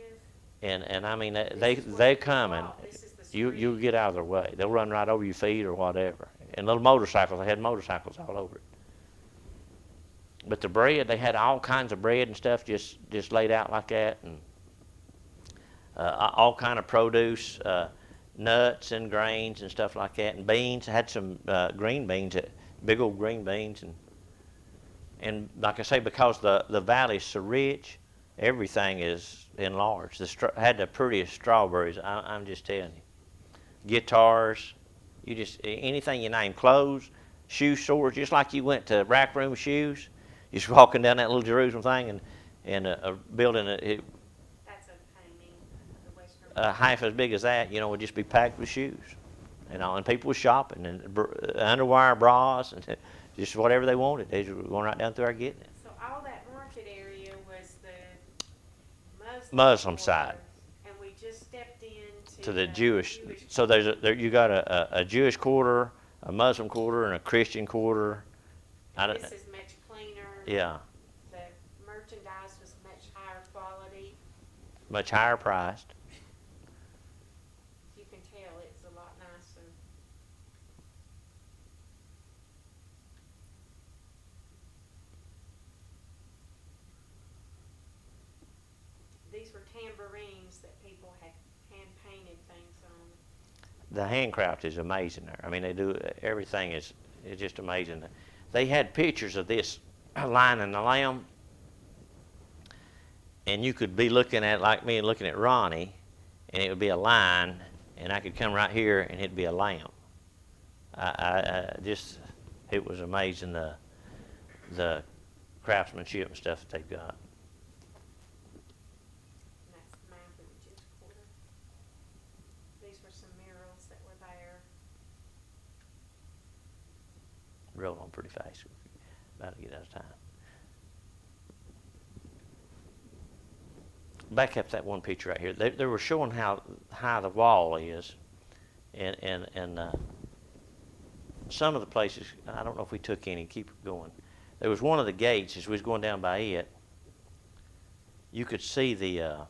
S2: Yes.
S1: and I mean
S2: This
S1: they
S2: is where
S1: they
S2: we
S1: coming.
S2: walk. This is the
S1: You
S2: street.
S1: get out of their way. They'll run right over your feet or whatever. And little motorcycles. They had motorcycles all over it. But the bread, they had all kinds of bread and stuff just laid out like that, and all kind of produce, nuts and grains and stuff like that, and beans. I had some green beans, big old green beans, and like I say, because the valley's so rich, everything is enlarged. Had the prettiest strawberries. I'm just telling you. Guitars, anything you name, clothes, shoe stores, just like you went to Rack Room Shoes. Just walking down that little Jerusalem thing and a building
S2: That's a painting, the Western.
S1: half as big as that, you know, would just be packed with shoes, you know, and people were shopping and underwire bras and just whatever they wanted. They were going right down through there getting it.
S2: So all that market area was the
S1: Muslim side.
S2: And we just stepped into
S1: To the Jewish. So you got a Jewish quarter, a Muslim quarter, and a Christian quarter.
S2: And this is much cleaner.
S1: Yeah.
S2: The merchandise was much higher quality.
S1: much higher priced.
S2: You can tell it's a lot nicer. These were tambourines that people had hand painted things on.
S1: The handcraft is amazing there. I mean, they do everything is just amazing. They had pictures of this lion and the lamb, and you could be looking at like me and looking at Ronnie, and it would be a lion, and I could come right here and it'd be a lamb. I just it was amazing the craftsmanship and stuff that they've got.
S2: And that's the map of the Jewish quarter. These were some murals that were there.
S1: Roll on pretty fast. About to get out of time. Back up that one picture right here. They were showing how high the wall is, and some of the places, I don't know if we took any. Keep going. There was one of the gates as we was going down by it. You could see the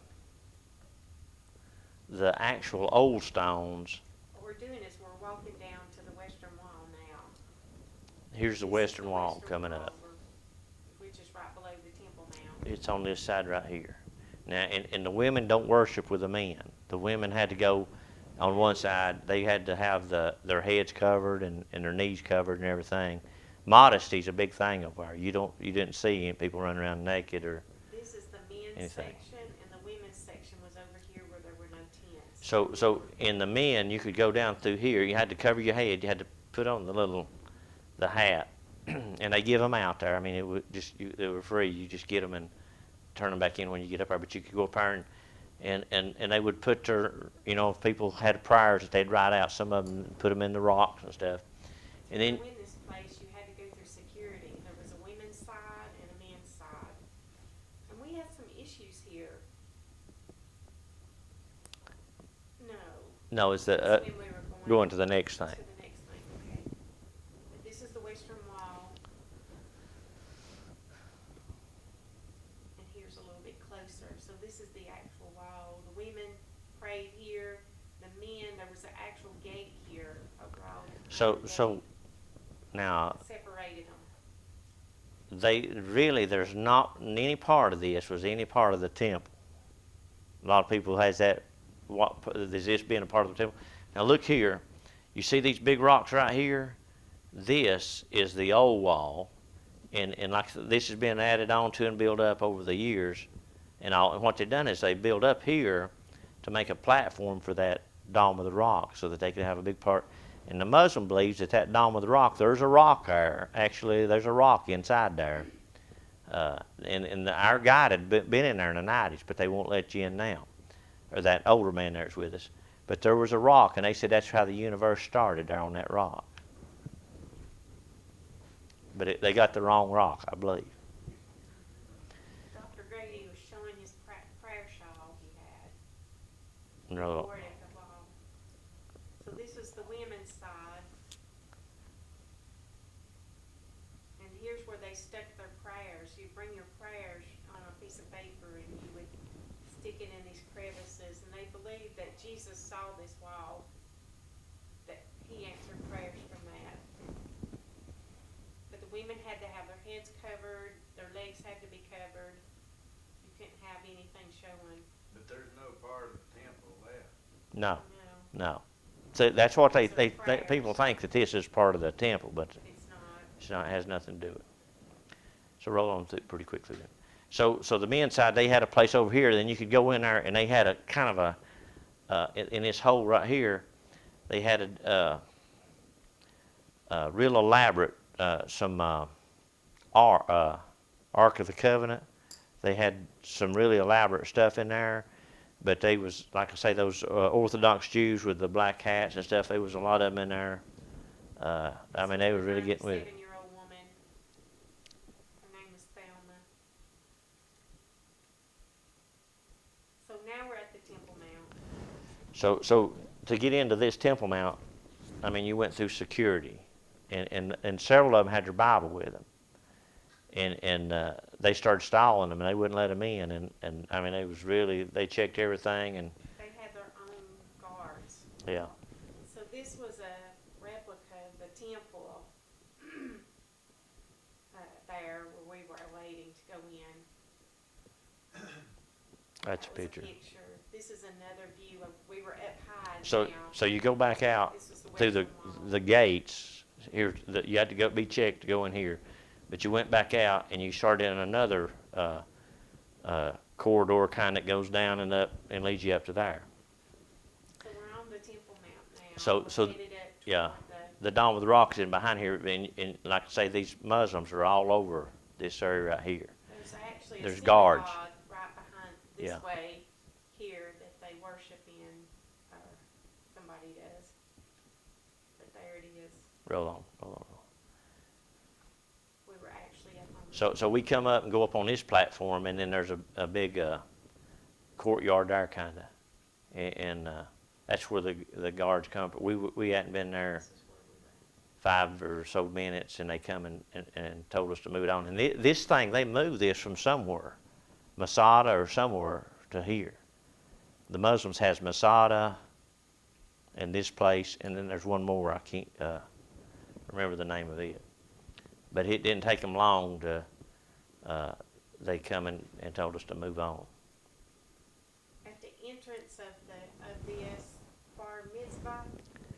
S1: actual old stones.
S2: What we're doing is we're walking down to the western wall now.
S1: Here's the
S2: This is
S1: western
S2: the
S1: wall
S2: western
S1: coming
S2: wall
S1: up.
S2: which is right below the Temple Mount.
S1: It's on this side right here. Now, and the women don't worship with the men. The women had to go on one side. They had to have their heads covered and their knees covered and everything. Modesty's a big thing over there. You didn't see any people running around naked or
S2: This is the men's
S1: anything.
S2: section, and the women's section was over here where there were no tents.
S1: so in the men you could go down through here. You had to cover your head. You had to put on the hat, and they give them out there. I mean, it would they were free. You just get them and turn them back in when you get up there. But you could go up there and they would put their, if people had prayers that they'd write out, some of them put them in the rocks and stuff. And then
S2: To win this place, you had to go through security. There was a women's side and a men's side. And we had some issues here. No.
S1: it's
S2: That's when we were
S1: going to the next
S2: to
S1: thing.
S2: the next thing, okay. But this is the western wall. And here's a little bit closer. So this is the actual wall. The women prayed here. The men, there was an actual gate here overall.
S1: So now
S2: Separated them.
S1: there's not any part of this was any part of the temple. A lot of people has that. Is this being a part of the temple? Now look here. You see these big rocks right here? This is the old wall, and like this has been added on to and built up over the years. And what they've done is they built up here to make a platform for that Dome of the Rock, so that they could have a big part. And the Muslim believes that Dome of the Rock, there's a rock there. Actually, there's a rock inside there. And our guide had been in there in the 90s, but they won't let you in now. Or that older man there's with us. But there was a rock, and they said that's how the universe started, there on that rock. But they got the wrong rock, I believe.
S2: Dr. Grady was showing his prayer shawl he had.
S1: No,
S2: Wore it at the wall. So this is the women's side. And here's where they stuck their prayers. You bring your prayers on a piece of paper and you would stick it in these crevices. And they believed that Jesus saw this wall, that he answered prayers from that. But the women had to have their heads covered, their legs had to be covered. You couldn't have anything showing.
S4: But there's no part of the temple left.
S1: no,
S2: No,
S1: no. So that's what
S2: These are
S1: they
S2: prayers.
S1: people think that this is part of the temple, but
S2: it's not.
S1: it's not. It has nothing to do with it. So roll on through pretty quickly then. So the men's side, they had a place over here. Then you could go in there, and they had a kind of in this hole right here, they had a real elaborate some Ark of the Covenant. They had some really elaborate stuff in there, but they was, like I say, those Orthodox Jews with the black hats and stuff. There was a lot of them in there. I mean, they were really getting with it.
S2: 97-year-old woman. Her name was Thelma. So now we're at the Temple Mount.
S1: So to get into this Temple Mount, I mean, you went through security, and several of them had their Bible with them, and they started stalling them and they wouldn't let them in. And I mean, it was really, they checked everything and,
S2: They had their own guards.
S1: yeah.
S2: So this was a replica of the temple there where we were waiting to go in.
S1: That's a
S2: That was
S1: picture.
S2: This is another view of, we were up high
S1: So,
S2: now.
S1: so you go back out
S2: This was the
S1: through the,
S2: western wall.
S1: the gates here, you had to go be checked to go in here. But you went back out and you started in another, corridor kind that goes down and up and leads you up to there.
S2: So we're on the Temple Mount now.
S1: So-
S2: We're
S1: so,
S2: headed up
S1: yeah.
S2: toward
S1: The Dome with the Rock is in behind here, and like I say, these Muslims are all over this area right here.
S2: There's actually a
S1: There's guards.
S2: synagogue right behind this
S1: Yeah.
S2: way here that they worship in, or somebody does. But there it is.
S1: Roll on, roll on.
S2: We were actually up on.
S1: So we come up and go up on this platform, and then there's a big courtyard there, kind of, and that's where the guards come. But we hadn't been there
S2: This is where we were.
S1: 5 or so minutes, and they come and told us to move it on. And this thing, they moved this from somewhere, Masada or somewhere, to here. The Muslims has Masada and this place, and then there's one more. I can't remember the name of it. But it didn't take them long to, they come and told us to move on.
S2: At the entrance of this bar mitzvah,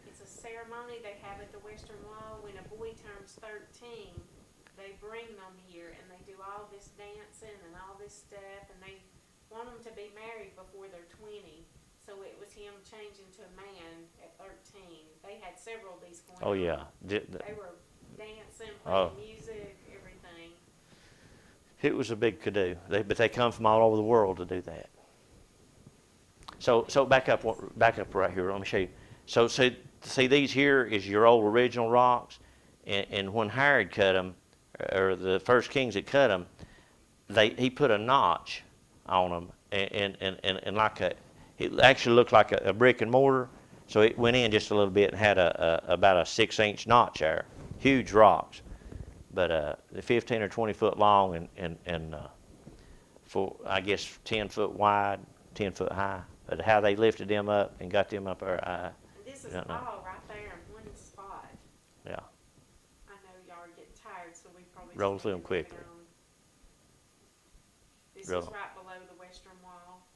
S2: it's a ceremony they have at the Western Wall. When a boy turns 13, they bring them here and they do all this dancing and all this stuff, and they want them to be married before they're 20. So it was him changing to a man at 13. They had several of these going
S1: Oh
S2: on.
S1: yeah,
S2: They were dancing,
S1: Oh.
S2: playing music, everything.
S1: it was a big to-do. But they come from all over the world to do that. So back up right here. Let me show you. So see these here is your old original rocks, and when Herod cut them, or the first kings that cut them, he put a notch on them, and like it actually looked like a brick and mortar. So it went in just a little bit and had about a 6-inch notch there. Huge rocks, but 15 or 20 foot long and for I guess 10 foot wide, 10 foot high. But how they lifted them up and got them up there,
S2: And this is
S1: don't know.
S2: all right there in one spot.
S1: Yeah.
S2: I know y'all are getting tired, so we probably.
S1: Roll
S2: just
S1: through
S2: need
S1: them
S2: to move it
S1: quickly.
S2: on. This
S1: Roll
S2: is
S1: them.
S2: right below the western wall.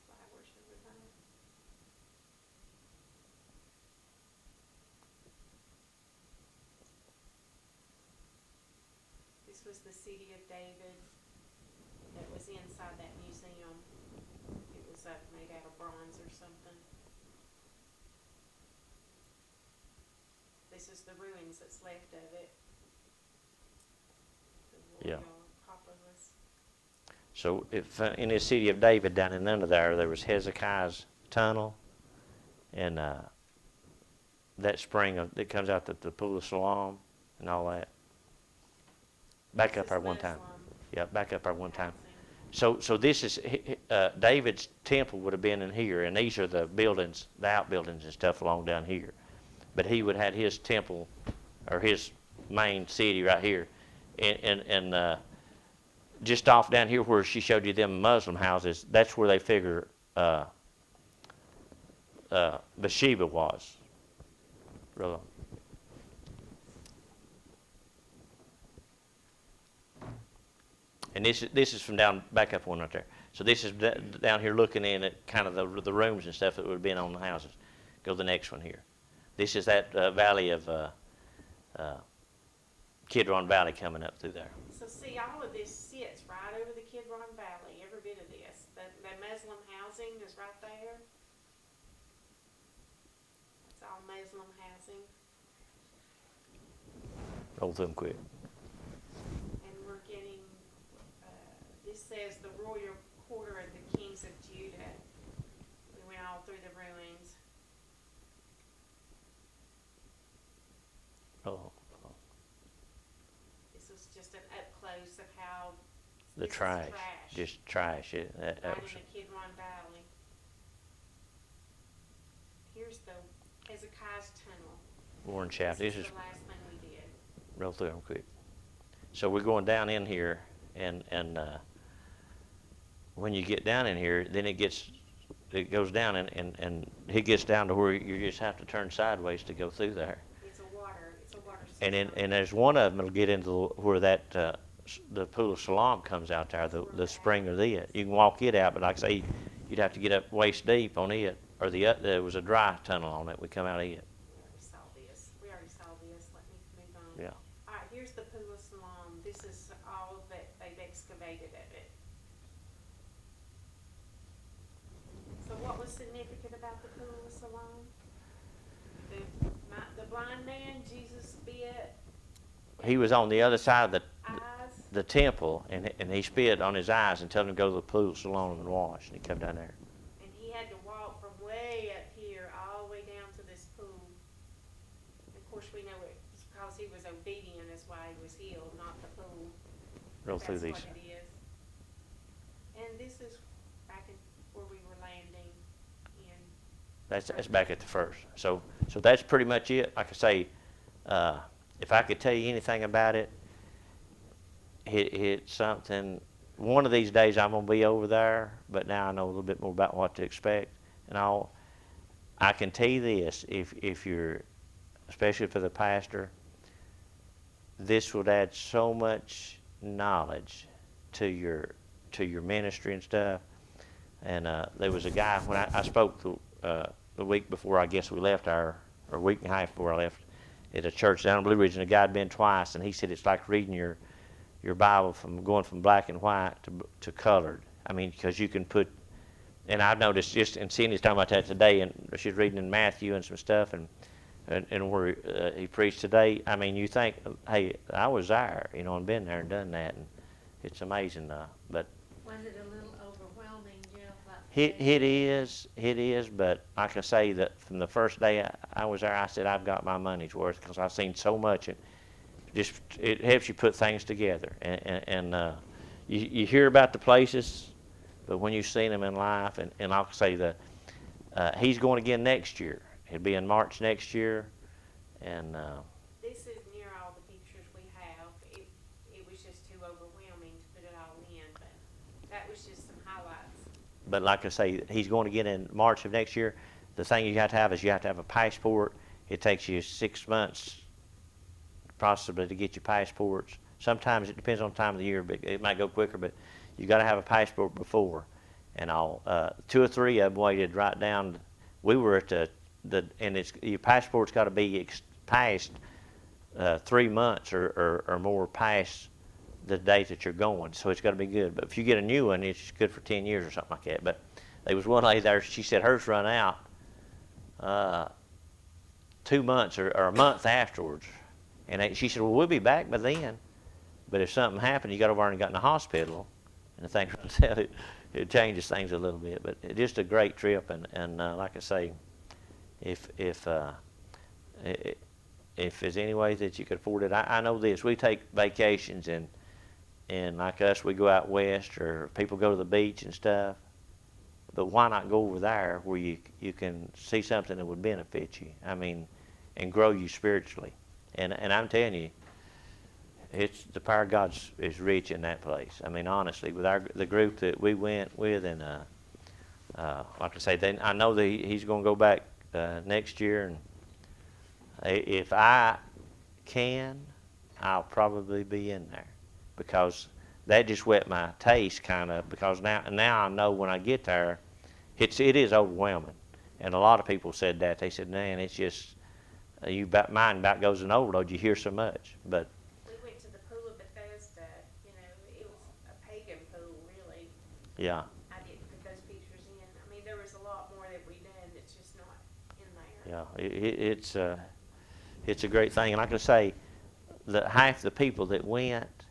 S2: Flowers over there. This was the city of David that was inside that museum. It was made out of bronze or something. This is the ruins that's left of it. The
S1: Yeah.
S2: Royal Acropolis.
S1: So if in the city of David down in under there was Hezekiah's tunnel, and that spring that comes out the pool of Siloam and all that. Back
S2: This
S1: up
S2: is
S1: there one time.
S2: Muslim
S1: Yeah, back up there one time.
S2: housing.
S1: So this is David's temple would have been in here, and these are the buildings, the outbuildings and stuff along down here. But he would have had his temple or his main city right here, and just off down here where she showed you them Muslim houses. That's where they figure Bathsheba was. Really. And this is from down back up one right there. So this is down here looking in at kind of the rooms and stuff that would have been on the houses. Go to the next one here. This is that valley of Kidron Valley coming up through there.
S2: So see, all of this sits right over the Kidron Valley, every bit of this. The Muslim housing is right there. It's all Muslim housing.
S1: Roll through them quick.
S2: And we're getting, this says the royal quarter of the kings of Judah. We went all through the ruins.
S1: Oh,
S2: This is just an up close of how
S1: the
S2: this is
S1: trash, just trash. That
S2: right
S1: was,
S2: in the Kidron Valley. Here's the Hezekiah's tunnel.
S1: Warren Chapel. This is
S2: the last thing we did.
S1: roll through them quick. So we're going down in here, and when you get down in here, then it goes down, and it gets down to where you just have to turn sideways to go through there.
S2: It's a water
S1: And
S2: system.
S1: then, and there's one of them that'll get into where that the pool of Siloam comes out there, the spring of it. You can walk it out, but like I say, you'd have to get up waist deep on it, or there was a dry tunnel on it. We come out of it.
S2: We already saw this. Let me move on.
S1: Yeah.
S2: All right, here's the Pool of Siloam. This is all that they've excavated of it. So what was significant about the Pool of Siloam? The blind man, Jesus spit
S1: He was on the other side of
S2: eyes.
S1: the temple, and he spit on his eyes and told him to go to the pool of Siloam and wash. And he come down there.
S2: And he had to walk from way up here all the way down to this pool. Of course, we know it's because he was obedient is why he was healed, not the pool.
S1: Roll through these.
S2: That's what it is. And this is back in where we were landing in.
S1: That's back at the first. So that's pretty much it. Like I say, if I could tell you anything about it, it's something. One of these days I'm gonna be over there, but now I know a little bit more about what to expect. And I can tell you this: if you're, especially for the pastor, this would add so much knowledge to your ministry and stuff. And there was a guy when I spoke the week before I guess we left or a week and a half before I left at a church down in Blue Ridge, and a guy had been twice, and he said it's like reading your Bible from going from black and white to colored. I mean, because you can put, and I've noticed just, and Cindy's talking about that today, and she's reading in Matthew and some stuff, and where he preached today. I mean, you think, hey, I was there, and been there and done that, and it's amazing. But
S5: Was it a little overwhelming, Jeff?
S1: it is, but like I say, that from the first day I was there, I said, I've got my money's worth, because I've seen so much, and just, it helps you put things together. And you hear about the places, but when you've seen them in life, and like I say, he's going again next year. He'll be in March next year, and
S2: This is near all the pictures we have. It was just too overwhelming to put it all in, but that was just some highlights.
S1: but like I say, he's going again in March of next year. The thing you have to have is you have to have a passport. It takes you 6 months possibly to get your passports. Sometimes it depends on the time of the year, but it might go quicker, but you got to have a passport before. And all 2 or 3 of them waited right down. We were at and your passport's got to be past 3 months or more past the date that you're going, so it's got to be good. But if you get a new one, it's good for 10 years or something like that. But there was one lady there, she said hers run out 2 months or a month afterwards. And she said, well, we'll be back by then. But if something happened, you got over there and got in the hospital, and the thing runs out, it changes things a little bit. But it's just a great trip, and like I say, if there's any way that you could afford it, I know this. We take vacations, and like us, we go out west, or people go to the beach and stuff. But why not go over there where you can see something that would benefit you? I mean, and grow you spiritually. And I'm telling you, it's the power of God is rich in that place. I mean, honestly, with the group that we went with, and like I say, I know that he's going to go back next year, and if I can, I'll probably be in there, because that just whet my taste kind of, because now I know when I get there, it is overwhelming. And a lot of people said that. They said, man, it's just, mine about goes in overload. You hear so much. But
S2: We went to the Pool of Bethesda. It was a pagan pool, really.
S1: yeah,
S2: I didn't put those pictures in. I mean, there was a lot more that we did that's just not in there.
S1: yeah, it's a great thing. And like I say, half the people that went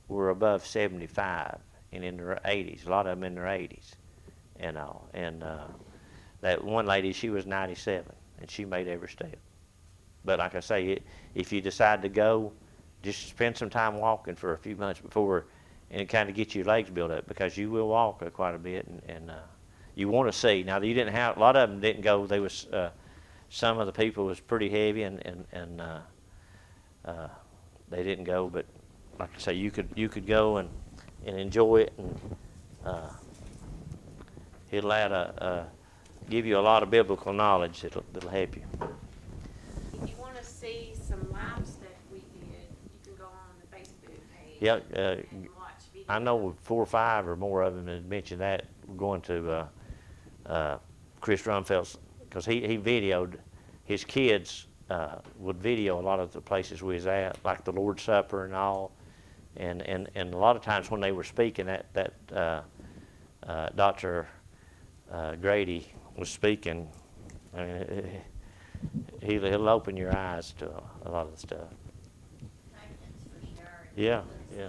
S1: were above 75 and in their 80s. A lot of them in their 80s, and all. And that one lady, she was 97, and she made every step. But like I say, if you decide to go, just spend some time walking for a few months before, and kind of get your legs built up, because you will walk quite a bit, and you want to see. Now, you didn't have, a lot of them didn't go. They was some of the people was pretty heavy, and they didn't go. But like I say, you could go and enjoy it, and it'll give you a lot of biblical knowledge that'll help you.
S2: If you wanna see some live stuff we did, you can go on the Facebook page.
S1: Yeah,
S2: And watch videos.
S1: I know 4 or 5 or more of them had mentioned that we're going to Chris Rumfeld's, because he videoed his kids would video a lot of the places we was at, like the Lord's Supper and all, and a lot of times when they were speaking, that Dr. Grady was speaking, I mean, he'll open your eyes to a lot of the stuff.
S5: Thanks for sharing.
S1: Yeah, yeah.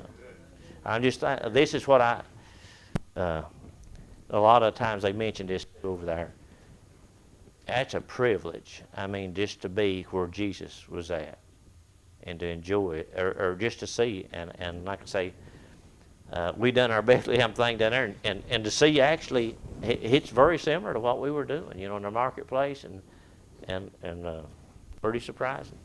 S1: I'm just this is what a lot of times they mention this over there. That's a privilege. I mean, just to be where Jesus was at and to enjoy it, or just to see. And like I say, we done our Bethlehem thing down there, and to see actually, it's very similar to what we were doing, in the marketplace, and pretty surprising.